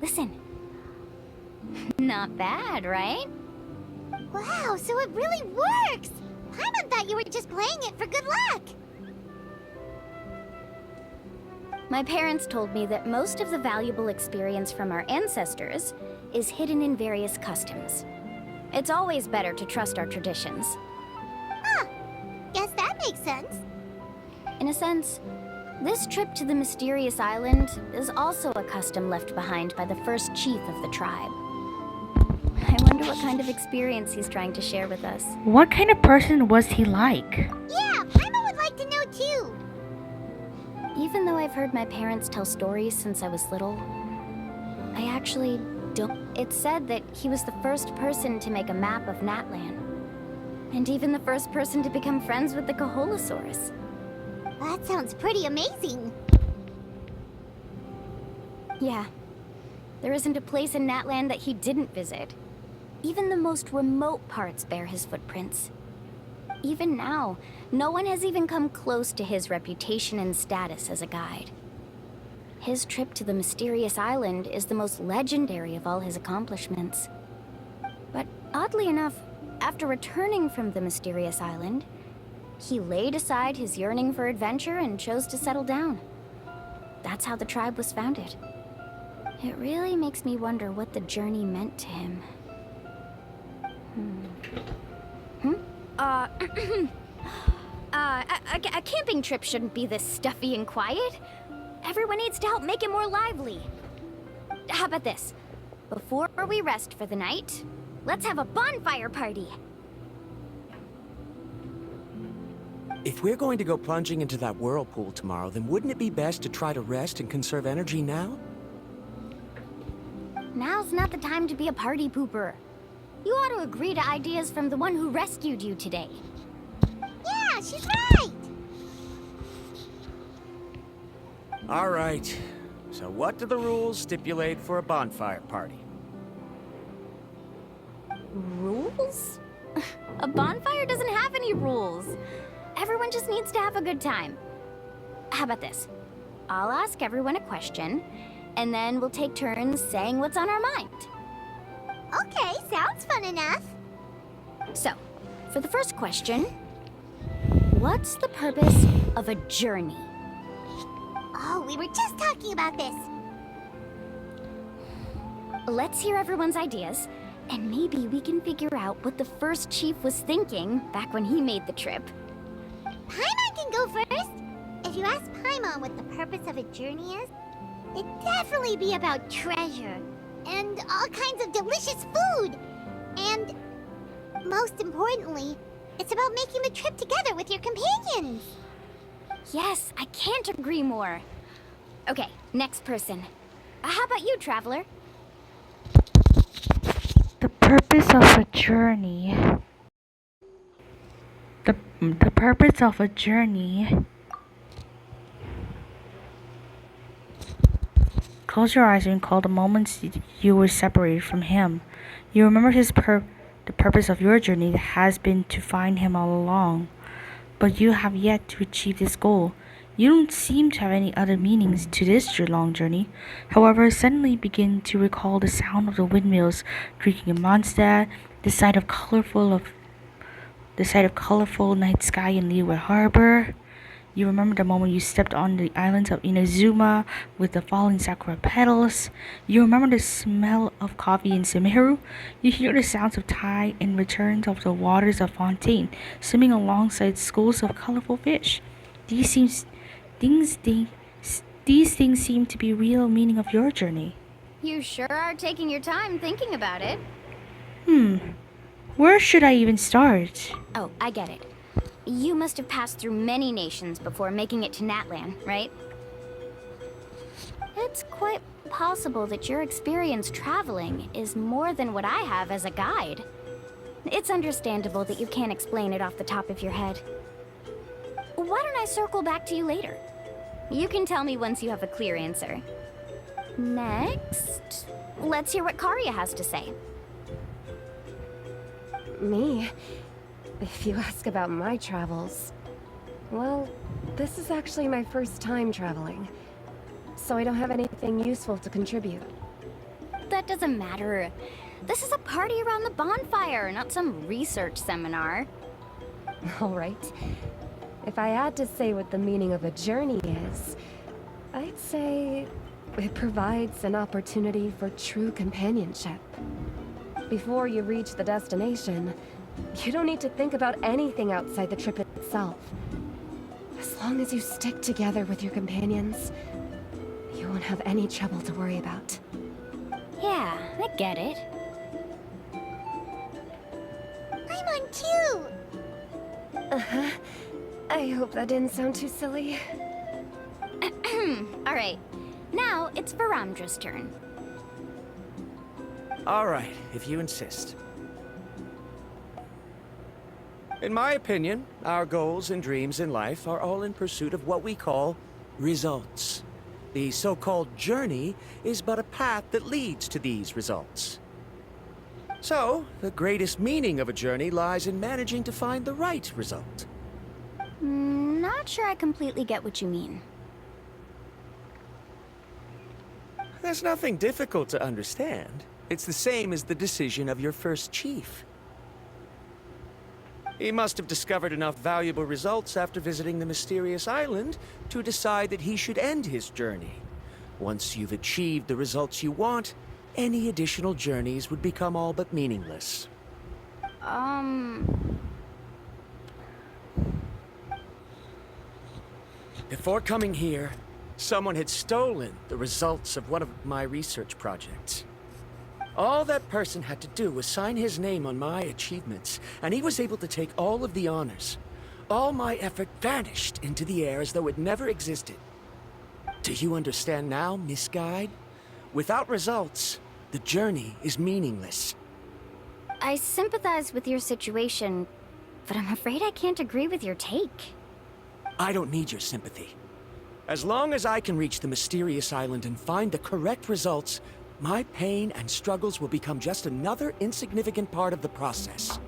C: Listen. Not bad, right?
D: Wow, so it really works! Paimon thought you were just playing it for good luck!
C: My parents told me that most of the valuable experience from our ancestors is hidden in various customs. It's always better to trust our traditions.
D: Huh. Guess that makes sense.
C: In a sense, this trip to the mysterious island is also a custom left behind by the first chief of the tribe. I wonder what kind of experience he's trying to share with us.
A: What kind of person was he like?
D: Yeah, Paimon would like to know too.
C: Even though I've heard my parents tell stories since I was little, I actually don't. It's said that he was the first person to make a map of Natlan. And even the first person to become friends with the Coholosaurus.
D: That sounds pretty amazing.
C: Yeah. There isn't a place in Natlan that he didn't visit. Even the most remote parts bear his footprints. Even now, no one has even come close to his reputation and status as a guide. His trip to the mysterious island is the most legendary of all his accomplishments. But oddly enough, after returning from the mysterious island, he laid aside his yearning for adventure and chose to settle down. That's how the tribe was founded. It really makes me wonder what the journey meant to him. A camping trip shouldn't be this stuffy and quiet. Everyone needs to help make it more lively. How about this? Before we rest for the night, let's have a bonfire party.
H: If we're going to go plunging into that whirlpool tomorrow, then wouldn't it be best to try to rest and conserve energy now?
C: Now's not the time to be a party pooper. You ought to agree to ideas from the one who rescued you today.
D: Yeah, she's right!
H: All right. So what do the rules stipulate for a bonfire party?
C: Rules? A bonfire doesn't have any rules. Everyone just needs to have a good time. How about this? I'll ask everyone a question, and then we'll take turns saying what's on our mind.
D: Okay, sounds fun enough.
C: So, for the first question, what's the purpose of a journey?
D: Oh, we were just talking about this.
C: Let's hear everyone's ideas, and maybe we can figure out what the first chief was thinking back when he made the trip.
D: Paimon can go first. If you ask Paimon what the purpose of a journey is, it'd definitely be about treasure and all kinds of delicious food. And most importantly, it's about making the trip together with your companions.
C: Yes, I can't agree more. Okay, next person. How about you, Traveler?
A: The purpose of a journey. The purpose of a journey. Close your eyes and recall the moments you were separated from him. You remember the purpose of your journey has been to find him all along, but you have yet to achieve this goal. You don't seem to have any other meanings to this long journey. However, suddenly begin to recall the sound of the windmills creaking in Mondstadt, the sight of colorful night sky in Liyue Harbor. You remember the moment you stepped on the islands of Inazuma with the falling sakura petals. You remember the smell of coffee in Sumeru. You hear the sounds of tide and returns of the waters of Fontaine, swimming alongside schools of colorful fish. These things seem to be real meaning of your journey.
C: You sure are taking your time thinking about it.
A: Where should I even start?
C: Oh, I get it. You must have passed through many nations before making it to Natlan, right? It's quite possible that your experience traveling is more than what I have as a guide. It's understandable that you can't explain it off the top of your head. Why don't I circle back to you later? You can tell me once you have a clear answer. Next, let's hear what Karya has to say.
G: Me? If you ask about my travels... Well, this is actually my first time traveling. So I don't have anything useful to contribute.
C: That doesn't matter. This is a party around the bonfire, not some research seminar.
G: Alright. If I had to say what the meaning of a journey is, I'd say it provides an opportunity for true companionship. Before you reach the destination, you don't need to think about anything outside the trip itself. As long as you stick together with your companions, you won't have any trouble to worry about.
C: Yeah, I get it.
D: I'm on too!
G: Uh-huh. I hope that didn't sound too silly.
C: Alright, now it's Varamdra's turn.
H: All right, if you insist. In my opinion, our goals and dreams in life are all in pursuit of what we call results. The so-called journey is but a path that leads to these results. So, the greatest meaning of a journey lies in managing to find the right result.
C: Not sure I completely get what you mean.
H: There's nothing difficult to understand. It's the same as the decision of your first chief. He must have discovered enough valuable results after visiting the mysterious island to decide that he should end his journey. Once you've achieved the results you want, any additional journeys would become all but meaningless. Before coming here, someone had stolen the results of one of my research projects. All that person had to do was sign his name on my achievements, and he was able to take all of the honors. All my effort vanished into the air as though it never existed. Do you understand now, Miss Guide? Without results, the journey is meaningless.
C: I sympathize with your situation, but I'm afraid I can't agree with your take.
H: I don't need your sympathy. As long as I can reach the mysterious island and find the correct results, my pain and struggles will become just another insignificant part of the process.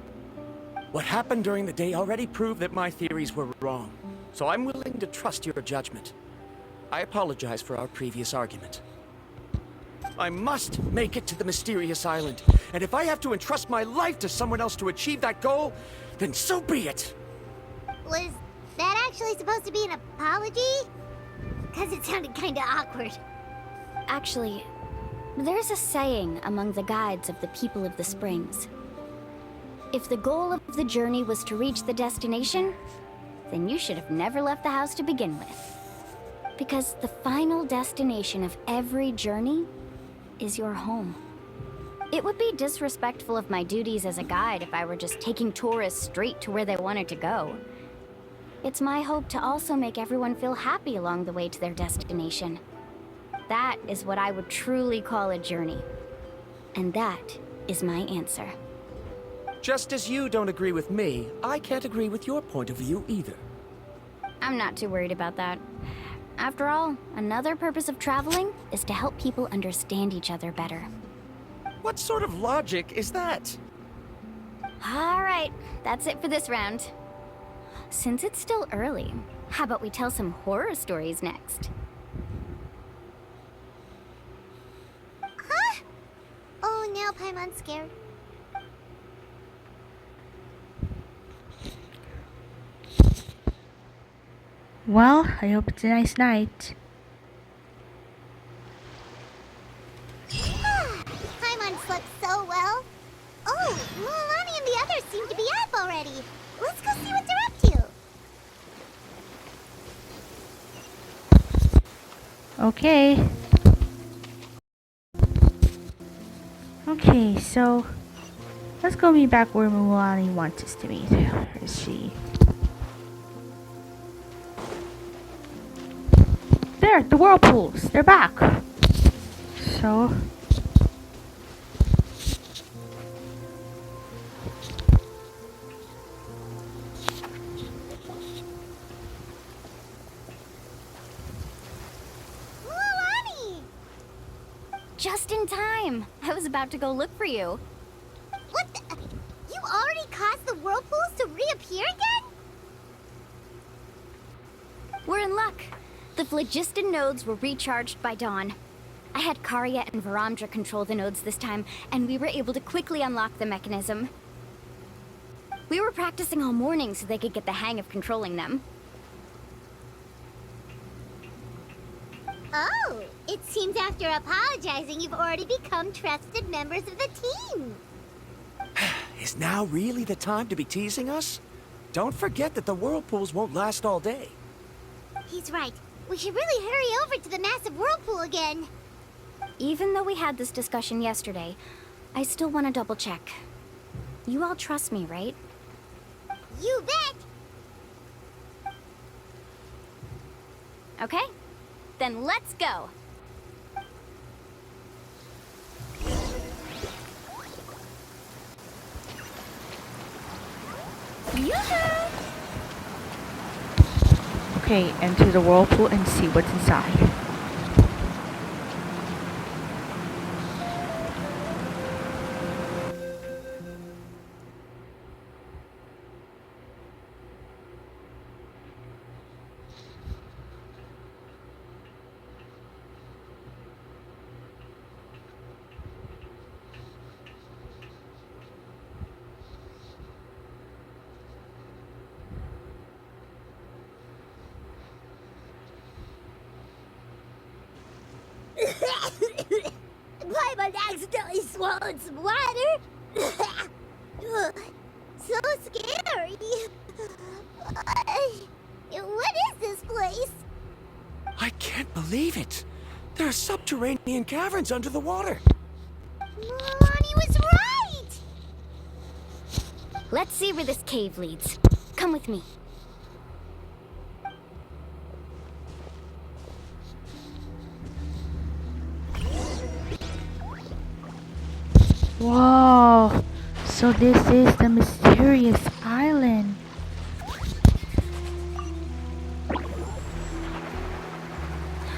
H: What happened during the day already proved that my theories were wrong, so I'm willing to trust your judgment. I apologize for our previous argument. I must make it to the mysterious island, and if I have to entrust my life to someone else to achieve that goal, then so be it!
D: Was that actually supposed to be an apology? Because it sounded kinda awkward.
C: Actually, there's a saying among the guides of the people of the Springs. If the goal of the journey was to reach the destination, then you should have never left the house to begin with. Because the final destination of every journey is your home. It would be disrespectful of my duties as a guide if I were just taking tourists straight to where they wanted to go. It's my hope to also make everyone feel happy along the way to their destination. That is what I would truly call a journey. And that is my answer.
H: Just as you don't agree with me, I can't agree with your point of view either.
C: I'm not too worried about that. After all, another purpose of traveling is to help people understand each other better.
H: What sort of logic is that?
C: Alright, that's it for this round. Since it's still early, how about we tell some horror stories next?
D: Huh? Oh, now Paimon's scared.
A: Well, I hope it's a nice night.
D: Paimon slept so well. Oh, Mulan and the others seem to be up already. Let's go see what they're up to.
A: Okay. Okay, so Let's go meet back where Muani wants us to meet. Where is she? There, the whirlpools. They're back. So...
D: Mualani!
C: Just in time. I was about to go look for you.
D: What the? You already caused the whirlpools to reappear again?
C: We're in luck. The phlogiston nodes were recharged by dawn. I had Karya and Varamdra control the nodes this time, and we were able to quickly unlock the mechanism. We were practicing all morning so they could get the hang of controlling them.
D: Oh, it seems after apologizing, you've already become trusted members of the team.
H: Is now really the time to be teasing us? Don't forget that the whirlpools won't last all day.
D: He's right. We should really hurry over to the massive whirlpool again.
C: Even though we had this discussion yesterday, I still want to double check. You all trust me, right?
D: You bet!
C: Okay, then let's go. Yoo-hoo!
A: Okay, enter the whirlpool and see what's inside.
D: Paimon accidentally swallowed some water. Ugh, so scary. What is this place?
H: I can't believe it. There are subterranean caverns under the water.
D: Mualani was right!
C: Let's see where this cave leads. Come with me.
A: Whoa! So this is the mysterious island.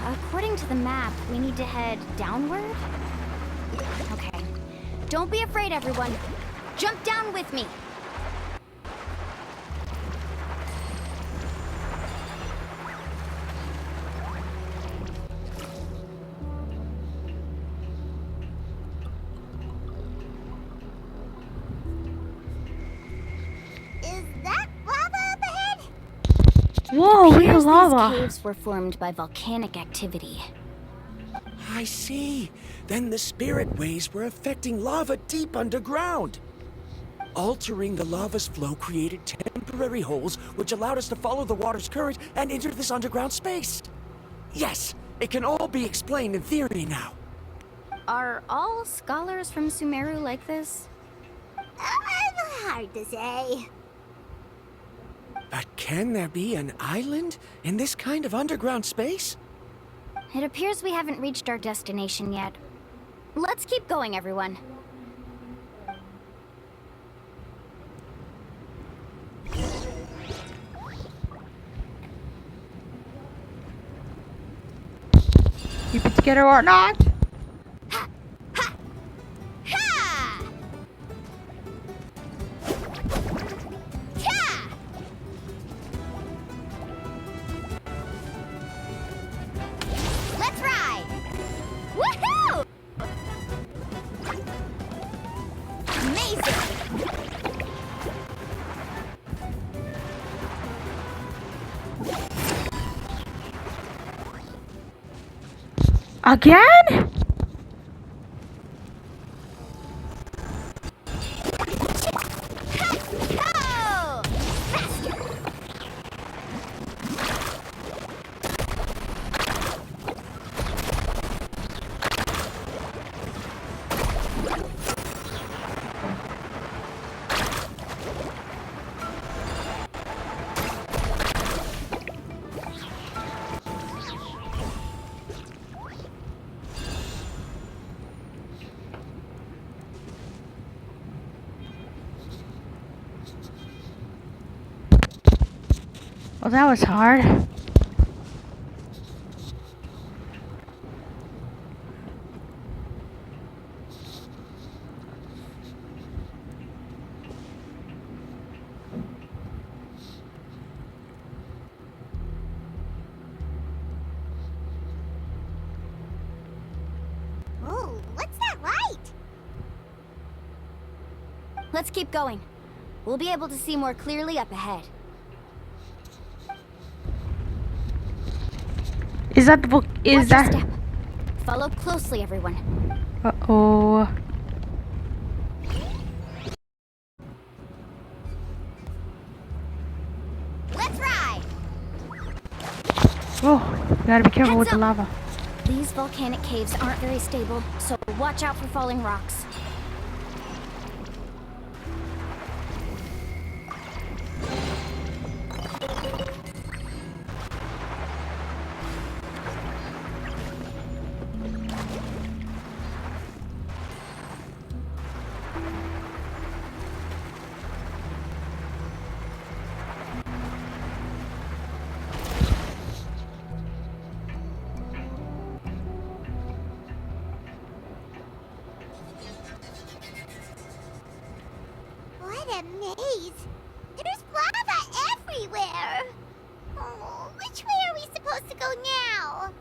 C: According to the map, we need to head downward? Okay. Don't be afraid, everyone. Jump down with me.
D: Is that lava up ahead?
A: Whoa, real
C: Here's
A: lava.
C: These caves were formed by volcanic activity.
H: I see. Then the spirit waves were affecting lava deep underground. Altering the lava's flow created temporary holes, which allowed us to follow the water's current and enter this underground space. Yes, it can all be explained in theory now.
C: Are all scholars from Sumeru like this?
D: Hard to say.
H: But can there be an island in this kind of underground space?
C: It appears we haven't reached our destination yet. Let's keep going, everyone.
A: Keep it together or not?
C: Ha! Ta! Let's ride! Woohoo! Amazing!
A: Again?
C: Go! Faster!
A: Well, that was hard.
D: Oh, what's that light?
C: Let's keep going. We'll be able to see more clearly up ahead.
A: Is that the book? Is
C: Watch your
A: that?
C: step. Follow closely, everyone.
A: Uh-oh.
C: Let's ride!
A: Oh, you gotta be careful
C: Heads
A: with the
C: up.
A: lava.
C: These volcanic caves aren't very stable, so watch out for falling rocks.
D: What a maze! There's lava everywhere! Oh, which way are we supposed to go now?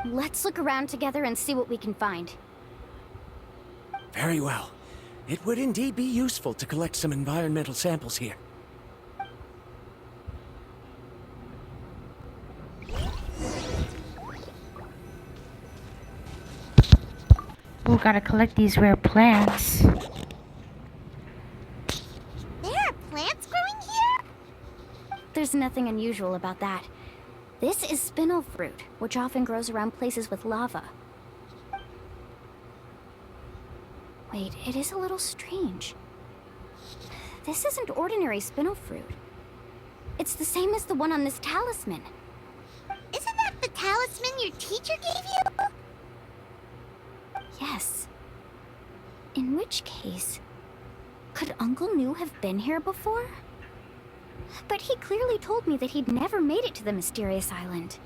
C: Let's look around together and see what we can find.
H: Very well. It would indeed be useful to collect some environmental samples here.
A: Oh, gotta collect these rare plants.
D: There are plants growing here?
C: There's nothing unusual about that. This is spinel fruit, which often grows around places with lava. Wait, it is a little strange. This isn't ordinary spinel fruit. It's the same as the one on this talisman.
D: Isn't that the talisman your teacher gave you?
C: Yes. In which case, could Uncle New have been here before? But he clearly told me that he'd never made it to the mysterious island.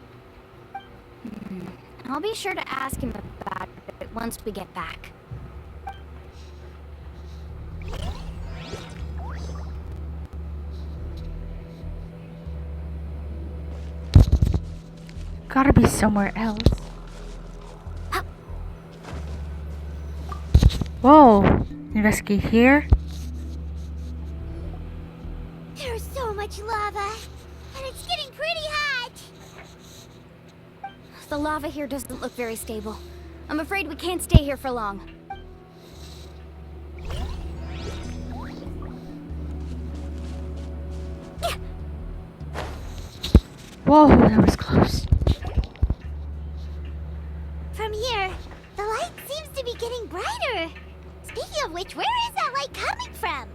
C: I'll be sure to ask him about it once we get back.
A: Gotta be somewhere else. Whoa! Investigate here.
D: There's so much lava, and it's getting pretty hot.
C: The lava here doesn't look very stable. I'm afraid we can't stay here for long.
A: Whoa, that was close.
D: From here, the light seems to be getting brighter. Speaking of which, where is that light coming from?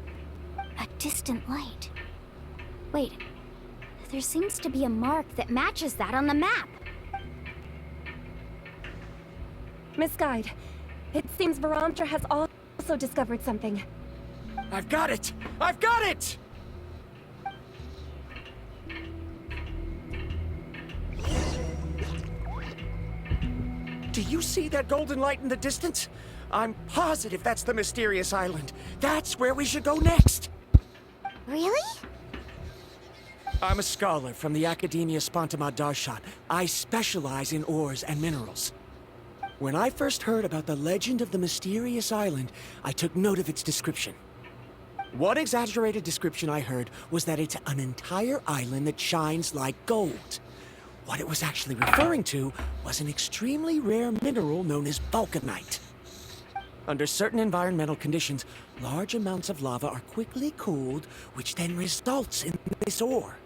C: A distant light. Wait, there seems to be a mark that matches that on the map.
G: Miss Guide, it seems Varamdra has also discovered something.
H: I've got it! I've got it! Do you see that golden light in the distance? I'm positive that's the mysterious island. That's where we should go next.
D: Really?
H: I'm a scholar from the Academia Spontima Darshan. I specialize in ores and minerals. When I first heard about the legend of the mysterious island, I took note of its description. One exaggerated description I heard was that it's an entire island that shines like gold. What it was actually referring to was an extremely rare mineral known as vulcanite. Under certain environmental conditions, large amounts of lava are quickly cooled, which then results in this ore.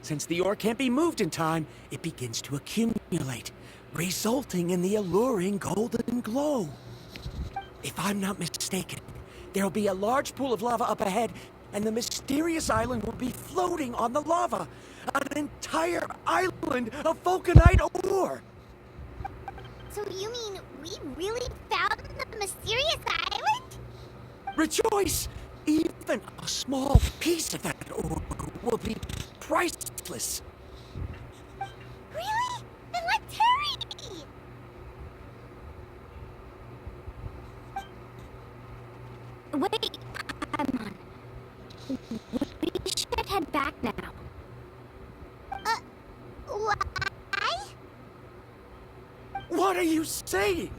H: Since the ore can't be moved in time, it begins to accumulate, resulting in the alluring golden glow. If I'm not mistaken, there'll be a large pool of lava up ahead, and the mysterious island will be floating on the lava. An entire island of vulcanite ore!
D: So you mean we really found the mysterious island?
H: Rejoice! Even a small piece of that ore will be priceless.
D: Really? Then let's hurry!
C: Wait, come on. We should head back now.
D: Why?
H: What are you saying?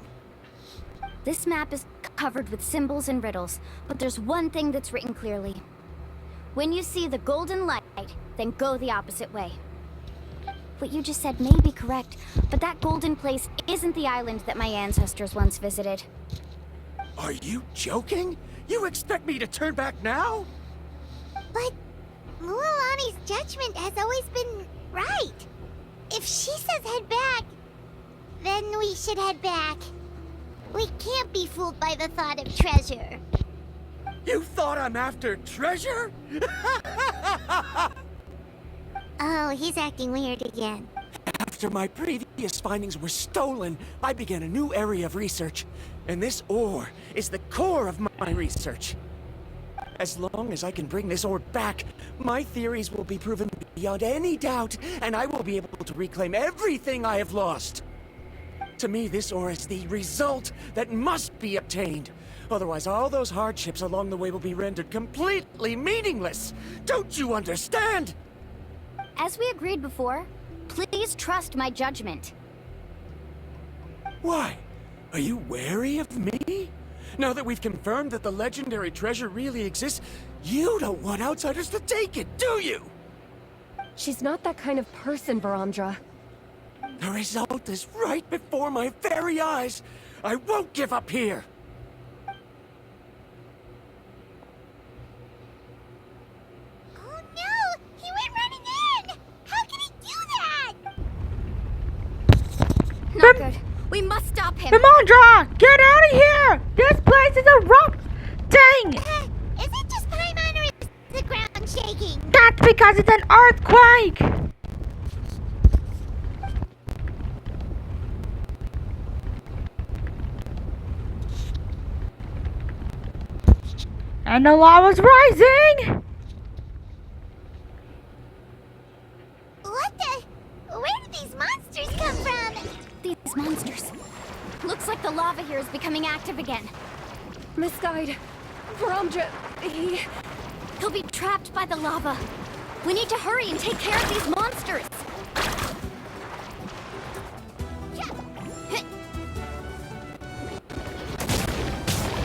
C: This map is covered with symbols and riddles, but there's one thing that's written clearly. When you see the golden light, then go the opposite way. What you just said may be correct, but that golden place isn't the island that my ancestors once visited.
H: Are you joking? You expect me to turn back now?
D: But Mualani's judgment has always been right. If she says head back, then we should head back. We can't be fooled by the thought of treasure.
H: You thought I'm after treasure?
D: Oh, he's acting weird again.
H: After my previous findings were stolen, I began a new area of research. And this ore is the core of my research. As long as I can bring this ore back, my theories will be proven beyond any doubt, and I will be able to reclaim everything I have lost. To me, this ore is the result that must be obtained. Otherwise, all those hardships along the way will be rendered completely meaningless. Don't you understand?
C: As we agreed before, please trust my judgment.
H: Why? Are you wary of me? Now that we've confirmed that the legendary treasure really exists, you don't want outsiders to take it, do you?
G: She's not that kind of person, Varamdra.
H: The result is right before my very eyes. I won't give up here.
D: Oh no! He went running in! How can he do that?
C: Not good. We must stop him.
A: Ramondra, get out of here! This place is erupting!
D: Is it just Paimon or is the ground shaking?
A: That's because it's an earthquake! And the lava's rising!
D: What the? Where did these monsters come from?
C: These monsters. Looks like the lava here is becoming active again.
G: Misguide. Varamdra,
C: He'll be trapped by the lava. We need to hurry and take care of these monsters.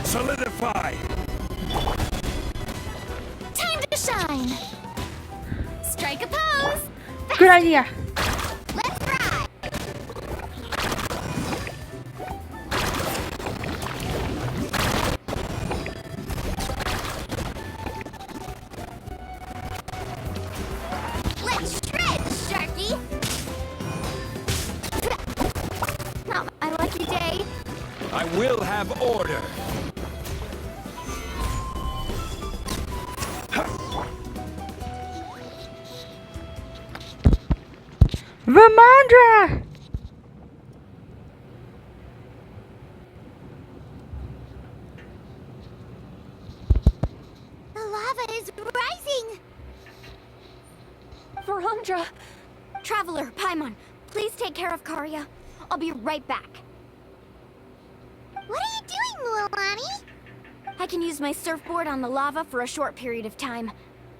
E: Solidify!
C: Time to shine. Strike a pose.
A: Good idea.
D: Let's ride! Let's shred, Sharky!
C: Not my lucky day.
E: I will have order.
A: Ramondra!
D: The lava is rising!
G: Varamdra!
C: Traveler, Paimon, please take care of Karya. I'll be right back.
D: What are you doing, Mualani?
C: I can use my surfboard on the lava for a short period of time,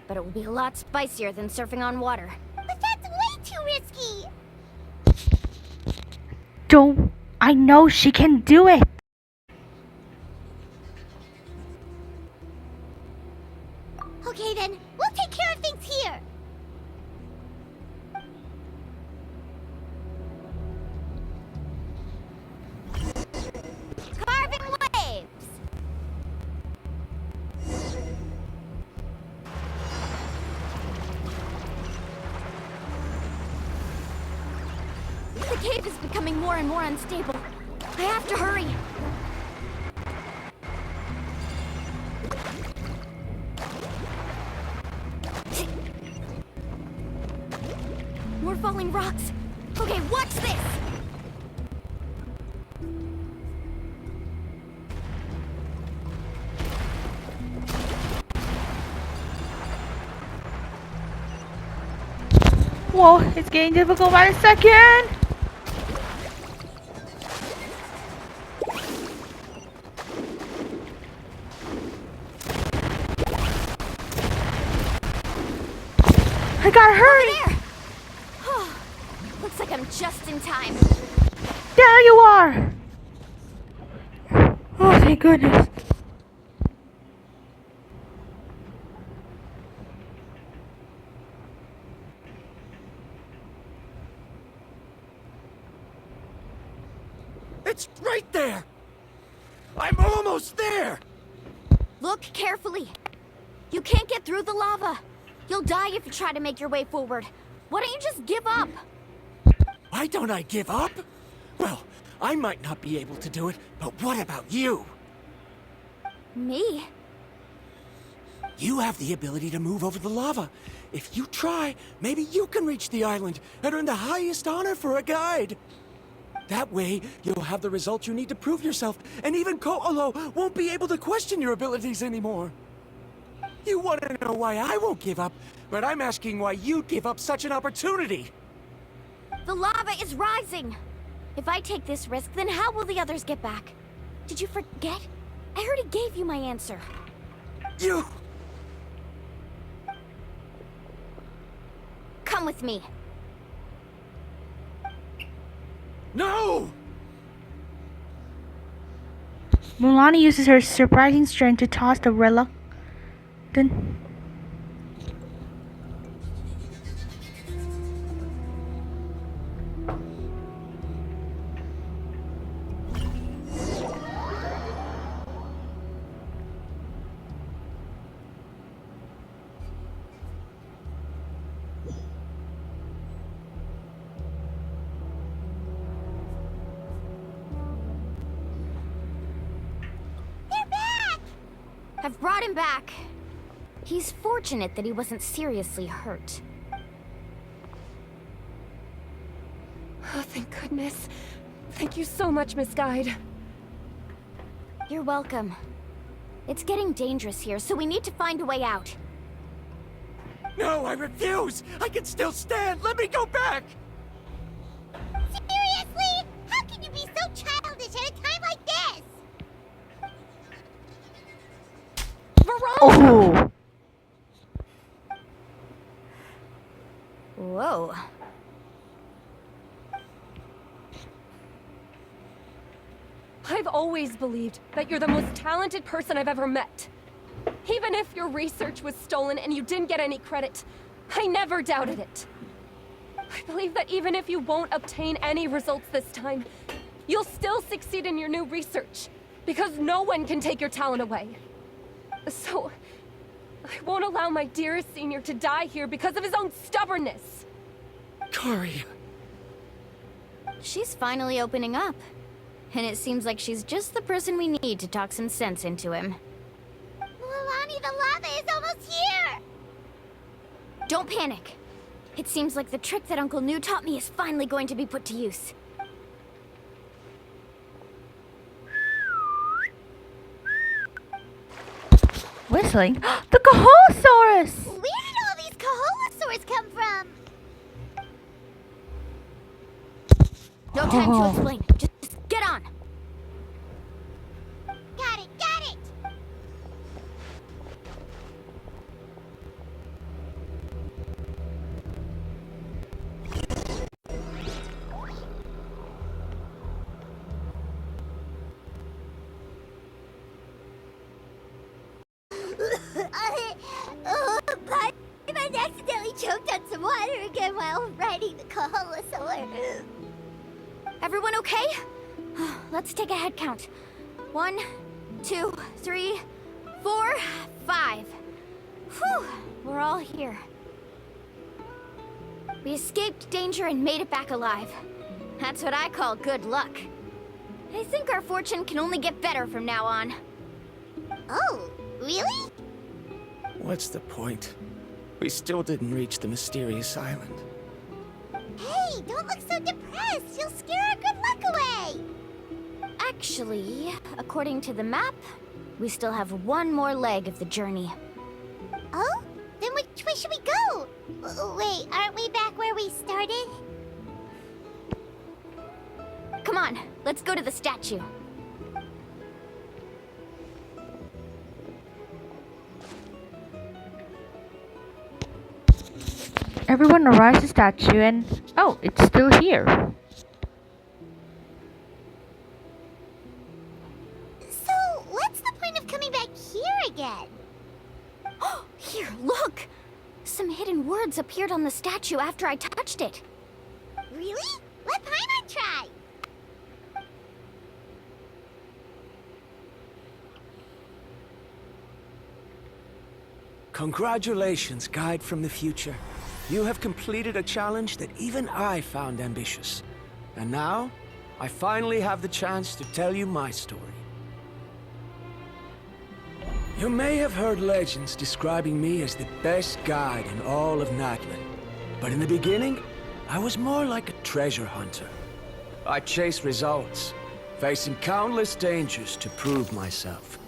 C: but it will be a lot spicier than surfing on water.
D: But that's way too risky!
A: Don't. I know she can do it.
D: Okay then, we'll take care of things here! Carving waves!
C: The cave is becoming more and more unstable. I have to hurry. More falling rocks. Okay, watch this!
A: Whoa, it's getting difficult by the second. I got hurt.
C: There! Looks like I'm just in time.
A: There you are. Oh, thank goodness.
H: It's right there! I'm almost there!
C: Look carefully. You can't get through the lava. You'll die if you try to make your way forward. Why don't you just give up?
H: Why don't I give up? Well, I might not be able to do it, but what about you?
C: Me?
H: You have the ability to move over the lava. If you try, maybe you can reach the island and earn the highest honor for a guide. That way, you'll have the results you need to prove yourself, and even Ko'olo won't be able to question your abilities anymore. You want to know why I won't give up, but I'm asking why you'd give up such an opportunity.
C: The lava is rising. If I take this risk, then how will the others get back? Did you forget? I already gave you my answer.
H: You...
C: Come with me.
H: No!
A: Mulani uses her surprising strength to toss the reluctant.
C: I've brought him back. He's fortunate that he wasn't seriously hurt.
G: Oh, thank goodness. Thank you so much, Miss Guide.
C: You're welcome. It's getting dangerous here, so we need to find a way out.
H: No, I refuse! I can still stand! Let me go back!
D: Seriously? How can you be so childish at a time like this?
A: Oh!
C: Whoa.
G: I've always believed that you're the most talented person I've ever met. Even if your research was stolen and you didn't get any credit, I never doubted it. I believe that even if you won't obtain any results this time, you'll still succeed in your new research, because no one can take your talent away. So, I won't allow my dearest senior to die here because of his own stubbornness.
H: Kari...
C: She's finally opening up. And it seems like she's just the person we need to talk some sense into him.
D: Milani, the lava is almost here!
C: Don't panic. It seems like the trick that Uncle New taught me is finally going to be put to use.
A: Whistling? The Caholosaurus!
D: Where did all these Caholosaurs come from?
C: No time
A: Oh.
C: to explain. Just get on.
D: Got it, got it! Paimon accidentally choked on some water again while riding the Caholosaur.
C: Everyone okay? Let's take a head count. 1, 2, 3, 4, 5. Whew, we're all here. We escaped danger and made it back alive. That's what I call good luck. I think our fortune can only get better from now on.
D: Oh, really?
H: What's the point? We still didn't reach the mysterious island.
D: Hey, don't look so depressed. You'll scare our good luck away.
C: Actually, according to the map, we still have one more leg of the journey.
D: Oh? Then which way should we go? Wait, aren't we back where we started?
C: Come on, let's go to the statue.
A: Everyone arrives at the statue and... oh, it's still here.
D: So, what's the point of coming back here again?
C: Here, look! Some hidden words appeared on the statue after I touched it.
D: Really? Let Paimon try!
H: Congratulations, guide from the future. You have completed a challenge that even I found ambitious. And now, I finally have the chance to tell you my story. You may have heard legends describing me as the best guide in all of Natlan. But in the beginning, I was more like a treasure hunter. I chased results, facing countless dangers to prove myself.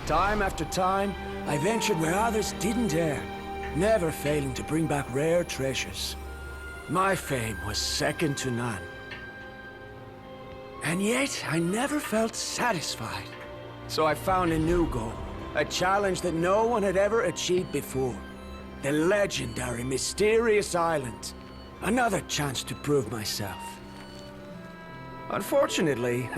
H: Time after time, I ventured where others didn't dare, never failing to bring back rare treasures. My fame was second to none. And yet, I never felt satisfied. So I found a new goal, a challenge that no one had ever achieved before. The legendary, mysterious island. Another chance to prove myself. Unfortunately,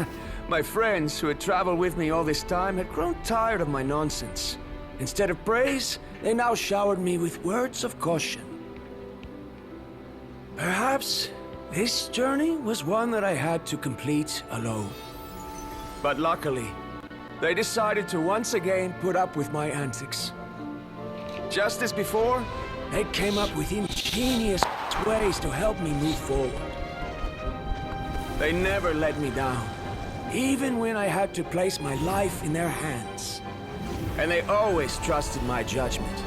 H: my friends who had traveled with me all this time had grown tired of my nonsense. Instead of praise, they now showered me with words of caution. Perhaps this journey was one that I had to complete alone. But luckily, they decided to once again put up with my antics. Just as before, they came up with ingenious ways to help me move forward. They never let me down, even when I had to place my life in their hands. And they always trusted my judgment,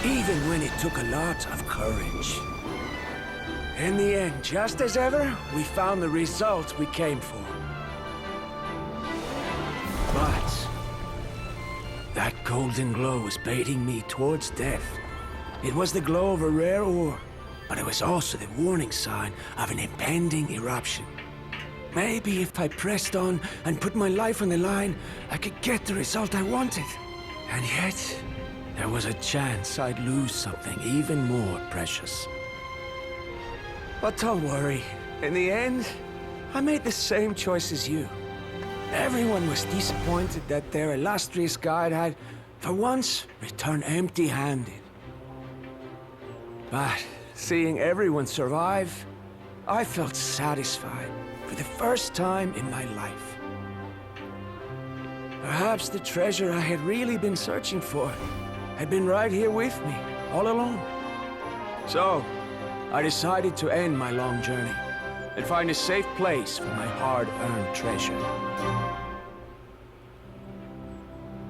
H: even when it took a lot of courage. In the end, just as ever, we found the result we came for. But that golden glow was baiting me towards death. It was the glow of a rare ore, but it was also the warning sign of an impending eruption. Maybe if I pressed on and put my life on the line, I could get the result I wanted. And yet, there was a chance I'd lose something even more precious. But don't worry. In the end, I made the same choice as you. Everyone was disappointed that their illustrious guide had, for once, returned empty-handed. But seeing everyone survive, I felt satisfied for the first time in my life. Perhaps the treasure I had really been searching for had been right here with me, all along. So, I decided to end my long journey and find a safe place for my hard-earned treasure.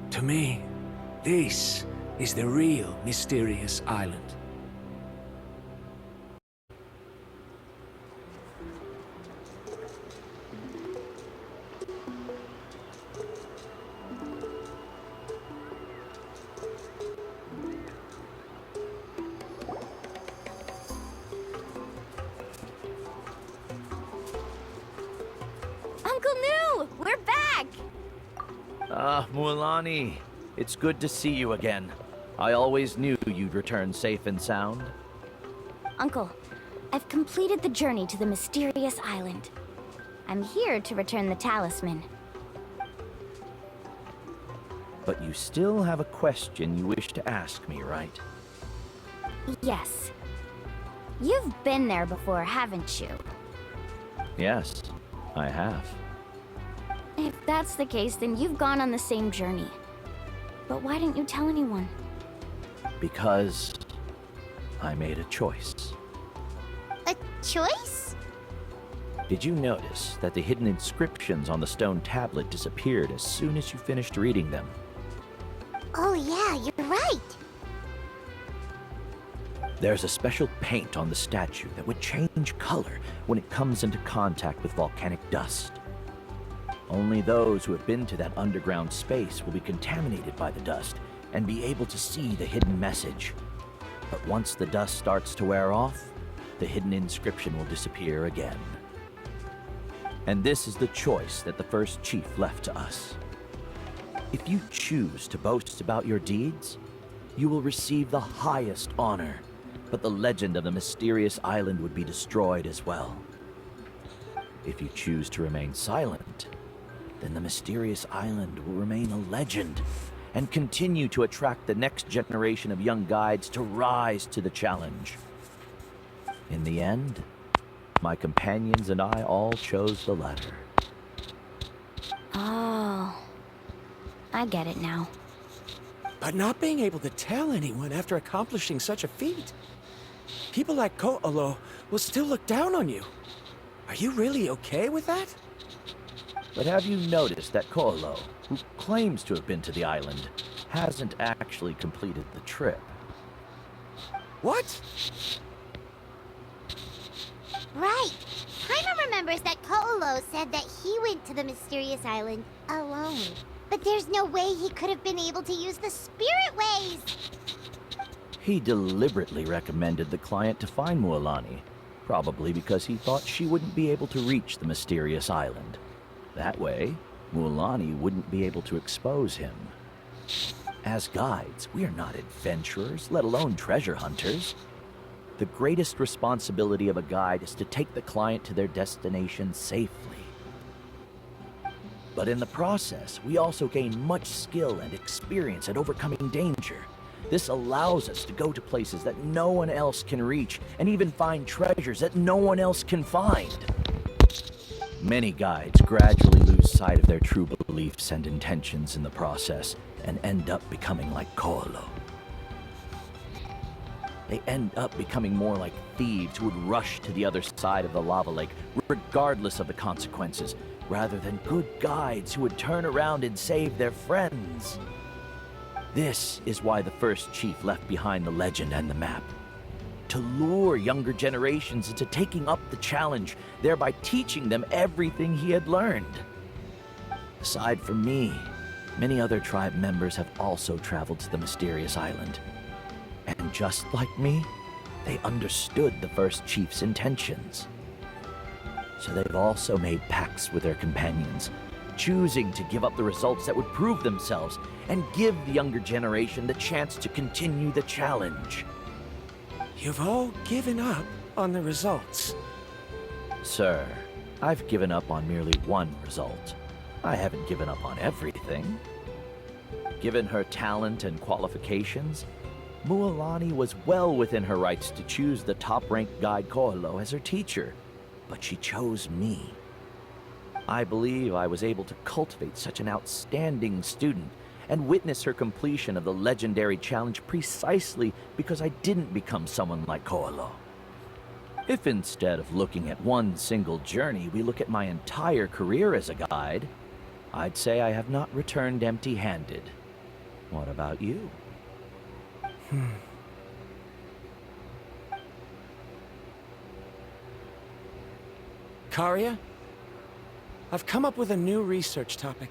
H: To me, this is the real mysterious island.
C: Uncle New! We're back!
K: Ah, Mualani. It's good to see you again. I always knew you'd return safe and sound.
C: Uncle, I've completed the journey to the mysterious island. I'm here to return the talisman.
K: But you still have a question you wish to ask me, right?
C: Yes. You've been there before, haven't you?
K: Yes, I have.
C: If that's the case, then you've gone on the same journey. But why didn't you tell anyone?
K: Because I made a choice.
D: A choice?
K: Did you notice that the hidden inscriptions on the stone tablet disappeared as soon as you finished reading them?
D: Oh yeah, you're right.
K: There's a special paint on the statue that would change color when it comes into contact with volcanic dust. Only those who have been to that underground space will be contaminated by the dust and be able to see the hidden message. But once the dust starts to wear off, the hidden inscription will disappear again. And this is the choice that the first chief left to us. If you choose to boast about your deeds, you will receive the highest honor, but the legend of the mysterious island would be destroyed as well. If you choose to remain silent, then the mysterious island will remain a legend and continue to attract the next generation of young guides to rise to the challenge. In the end, my companions and I all chose the latter.
C: Oh, I get it now.
H: But not being able to tell anyone after accomplishing such a feat. People like Ko'olo will still look down on you. Are you really okay with that?
K: But have you noticed that Ko'olo, who claims to have been to the island, hasn't actually completed the trip?
H: What?
D: Right. Paimon remembers that Ko'olo said that he went to the mysterious island alone. But there's no way he could have been able to use the spirit ways!
K: He deliberately recommended the client to find Mualani, probably because he thought she wouldn't be able to reach the mysterious island. That way, Mualani wouldn't be able to expose him. As guides, we are not adventurers, let alone treasure hunters. The greatest responsibility of a guide is to take the client to their destination safely. But in the process, we also gain much skill and experience at overcoming danger. This allows us to go to places that no one else can reach, and even find treasures that no one else can find. Many guides gradually lose sight of their true beliefs and intentions in the process, and end up becoming like Ko'olo. They end up becoming more like thieves who would rush to the other side of the lava lake, regardless of the consequences, rather than good guides who would turn around and save their friends. This is why the first chief left behind the legend and the map. To lure younger generations into taking up the challenge, thereby teaching them everything he had learned. Aside from me, many other tribe members have also traveled to the mysterious island. And just like me, they understood the first chief's intentions. So they've also made pacts with their companions, choosing to give up the results that would prove themselves and give the younger generation the chance to continue the challenge.
H: You've all given up on the results.
K: Sir, I've given up on merely one result. I haven't given up on everything. Given her talent and qualifications, Mualani was well within her rights to choose the top-ranked guide Ko'olo as her teacher, but she chose me. I believe I was able to cultivate such an outstanding student and witness her completion of the legendary challenge precisely because I didn't become someone like Ko'olo. If instead of looking at one single journey, we look at my entire career as a guide, I'd say I have not returned empty-handed. What about you?
H: Karia, I've come up with a new research topic.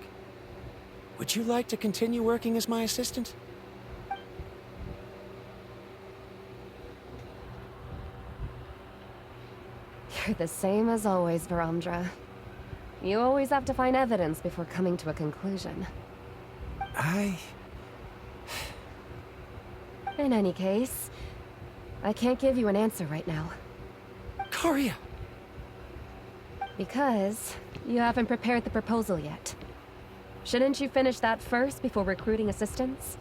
H: Would you like to continue working as my assistant?
G: You're the same as always, Varamdra. You always have to find evidence before coming to a conclusion. In any case, I can't give you an answer right now.
H: Karia!
G: Because you haven't prepared the proposal yet. Shouldn't you finish that first before recruiting assistants?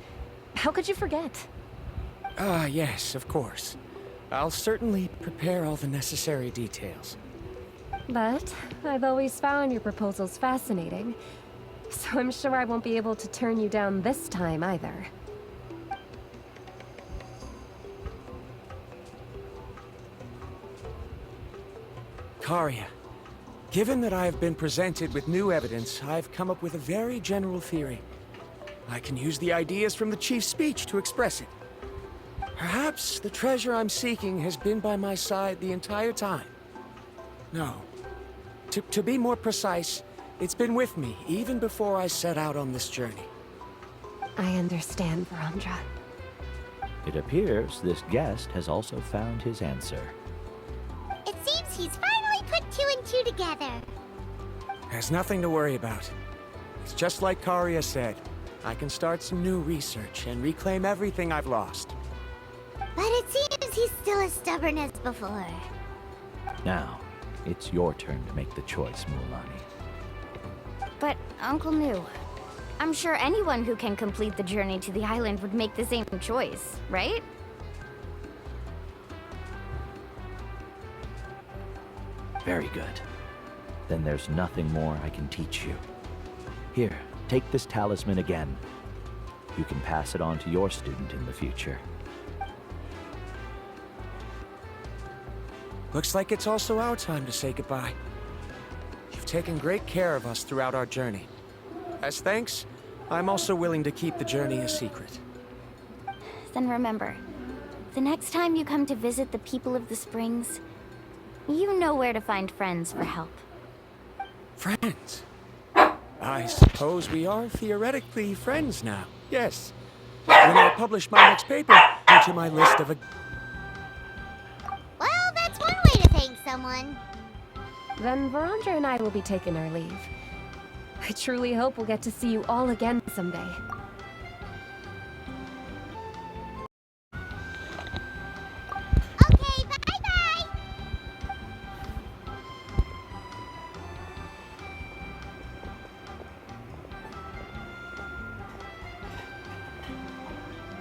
G: How could you forget?
H: Ah, yes, of course. I'll certainly prepare all the necessary details.
G: But I've always found your proposals fascinating, so I'm sure I won't be able to turn you down this time either.
H: Karia, given that I have been presented with new evidence, I've come up with a very general theory. I can use the ideas from the chief's speech to express it. Perhaps the treasure I'm seeking has been by my side the entire time. No. To be more precise, it's been with me even before I set out on this journey.
G: I understand, Varamdra.
K: It appears this guest has also found his answer.
D: It seems he's finally put two and two together.
H: There's nothing to worry about. It's just like Karia said. I can start some new research and reclaim everything I've lost.
D: But it seems he's still as stubborn as before.
K: Now, it's your turn to make the choice, Mulan.
C: But, Uncle New, I'm sure anyone who can complete the journey to the island would make the same choice, right?
K: Very good. Then there's nothing more I can teach you. Here, take this talisman again. You can pass it on to your student in the future.
H: Looks like it's also our time to say goodbye. You've taken great care of us throughout our journey. As thanks, I'm also willing to keep the journey a secret.
C: Then remember, the next time you come to visit the people of the Springs, you know where to find friends for help.
H: Friends? I suppose we are theoretically friends now. Yes. When I publish my next paper, enter my list of
D: Well, that's one way to thank someone.
G: Then Verandra and I will be taking our leave. I truly hope we'll get to see you all again someday.
D: Okay, bye-bye!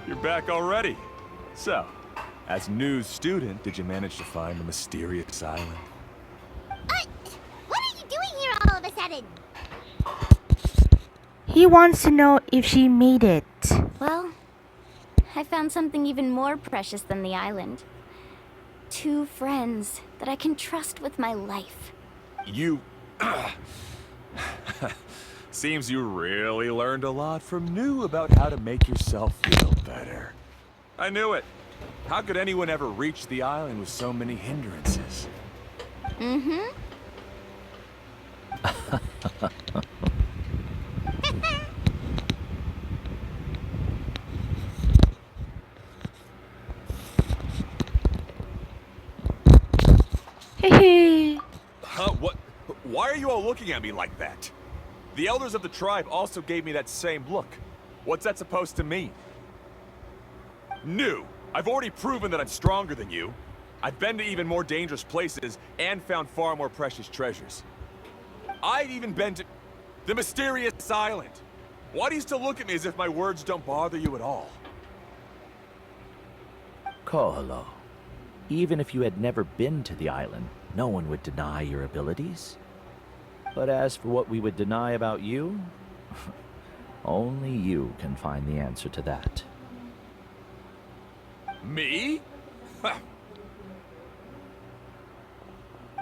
E: You're back already. So, as new student, did you manage to find the mysterious island?
D: What are you doing here all of a sudden?
A: He wants to know if she made it.
C: Well, I found something even more precious than the island. 2 friends that I can trust with my life.
E: You... Seems you really learned a lot from New about how to make yourself feel better. I knew it. How could anyone ever reach the island with so many hindrances?
C: Mm-hmm.
A: Hehe.
E: Huh? What? Why are you all looking at me like that? The elders of the tribe also gave me that same look. What's that supposed to mean? New, I've already proven that I'm stronger than you. I've been to even more dangerous places and found far more precious treasures. I've even been to the mysterious island. Why do you still look at me as if my words don't bother you at all?
K: Koholo, even if you had never been to the island, no one would deny your abilities. But as for what we would deny about you, only you can find the answer to that.
E: Me?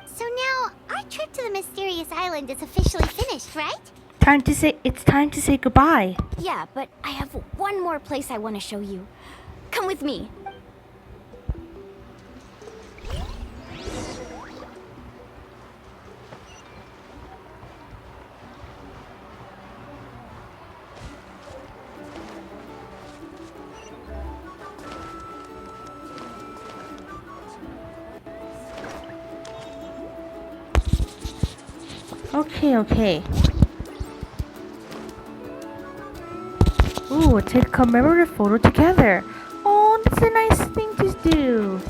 D: So now, our trip to the mysterious island is officially finished, right?
A: It's time to say goodbye.
C: Yeah, but I have one more place I want to show you. Come with me.
A: Okay. Ooh, take a commemorative photo together. Oh, that's a nice thing to do.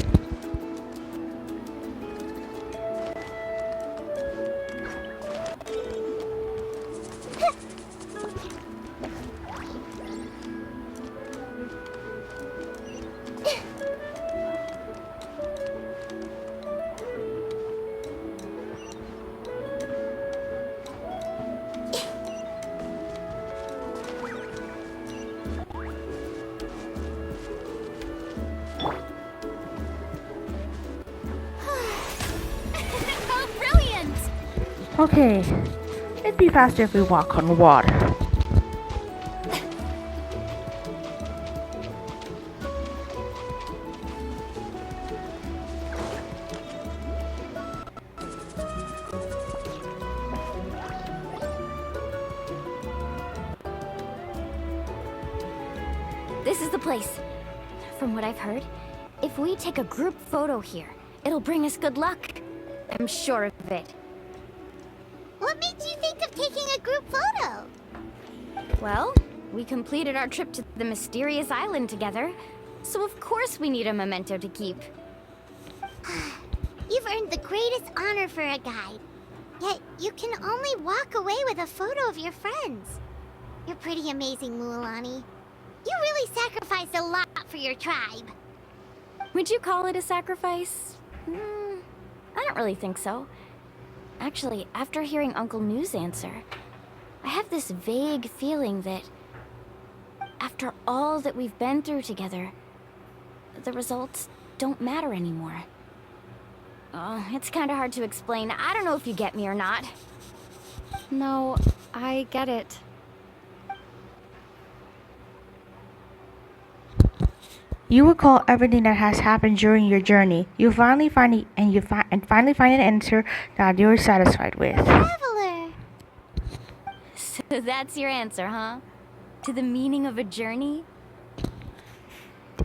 C: Oh, brilliant!
A: Okay, it'd be faster if we walk on water.
C: This is the place. From what I've heard, if we take a group photo here, it'll bring us good luck. I'm sure of it.
D: What made you think of taking a group photo?
C: Well, we completed our trip to the mysterious island together, so of course we need a memento to keep.
D: You've earned the greatest honor for a guide. Yet, you can only walk away with a photo of your friends. You're pretty amazing, Mualani. You really sacrificed a lot for your tribe.
C: Would you call it a sacrifice? I don't really think so. Actually, after hearing Uncle New's answer, I have this vague feeling that after all that we've been through together, the results don't matter anymore. Oh, it's kind of hard to explain. I don't know if you get me or not.
G: No, I get it.
A: You recall everything that has happened during your journey. You finally find finally find an answer that you're satisfied with.
D: Traveler!
C: So that's your answer, huh? To the meaning of a journey?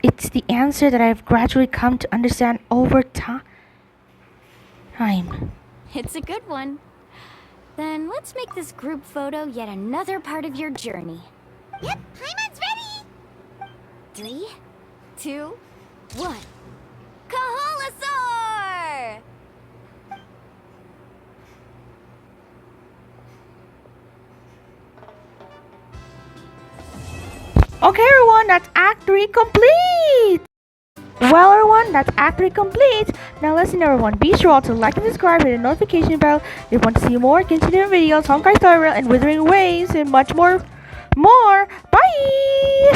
A: It's the answer that I've gradually come to understand over time.
C: It's a good one. Then let's make this group photo yet another part of your journey.
D: Yep, Paimon's ready!
C: 3, 2, 1. Kaholasaur!
A: Okay, everyone, that's Act 3 complete! Well, everyone, that's Act 3 complete. Now listen, everyone, be sure to like and subscribe with the notification bell if you want to see more Genshin videos, Honkai Star Rail, and Withering Waves, and much more. Bye!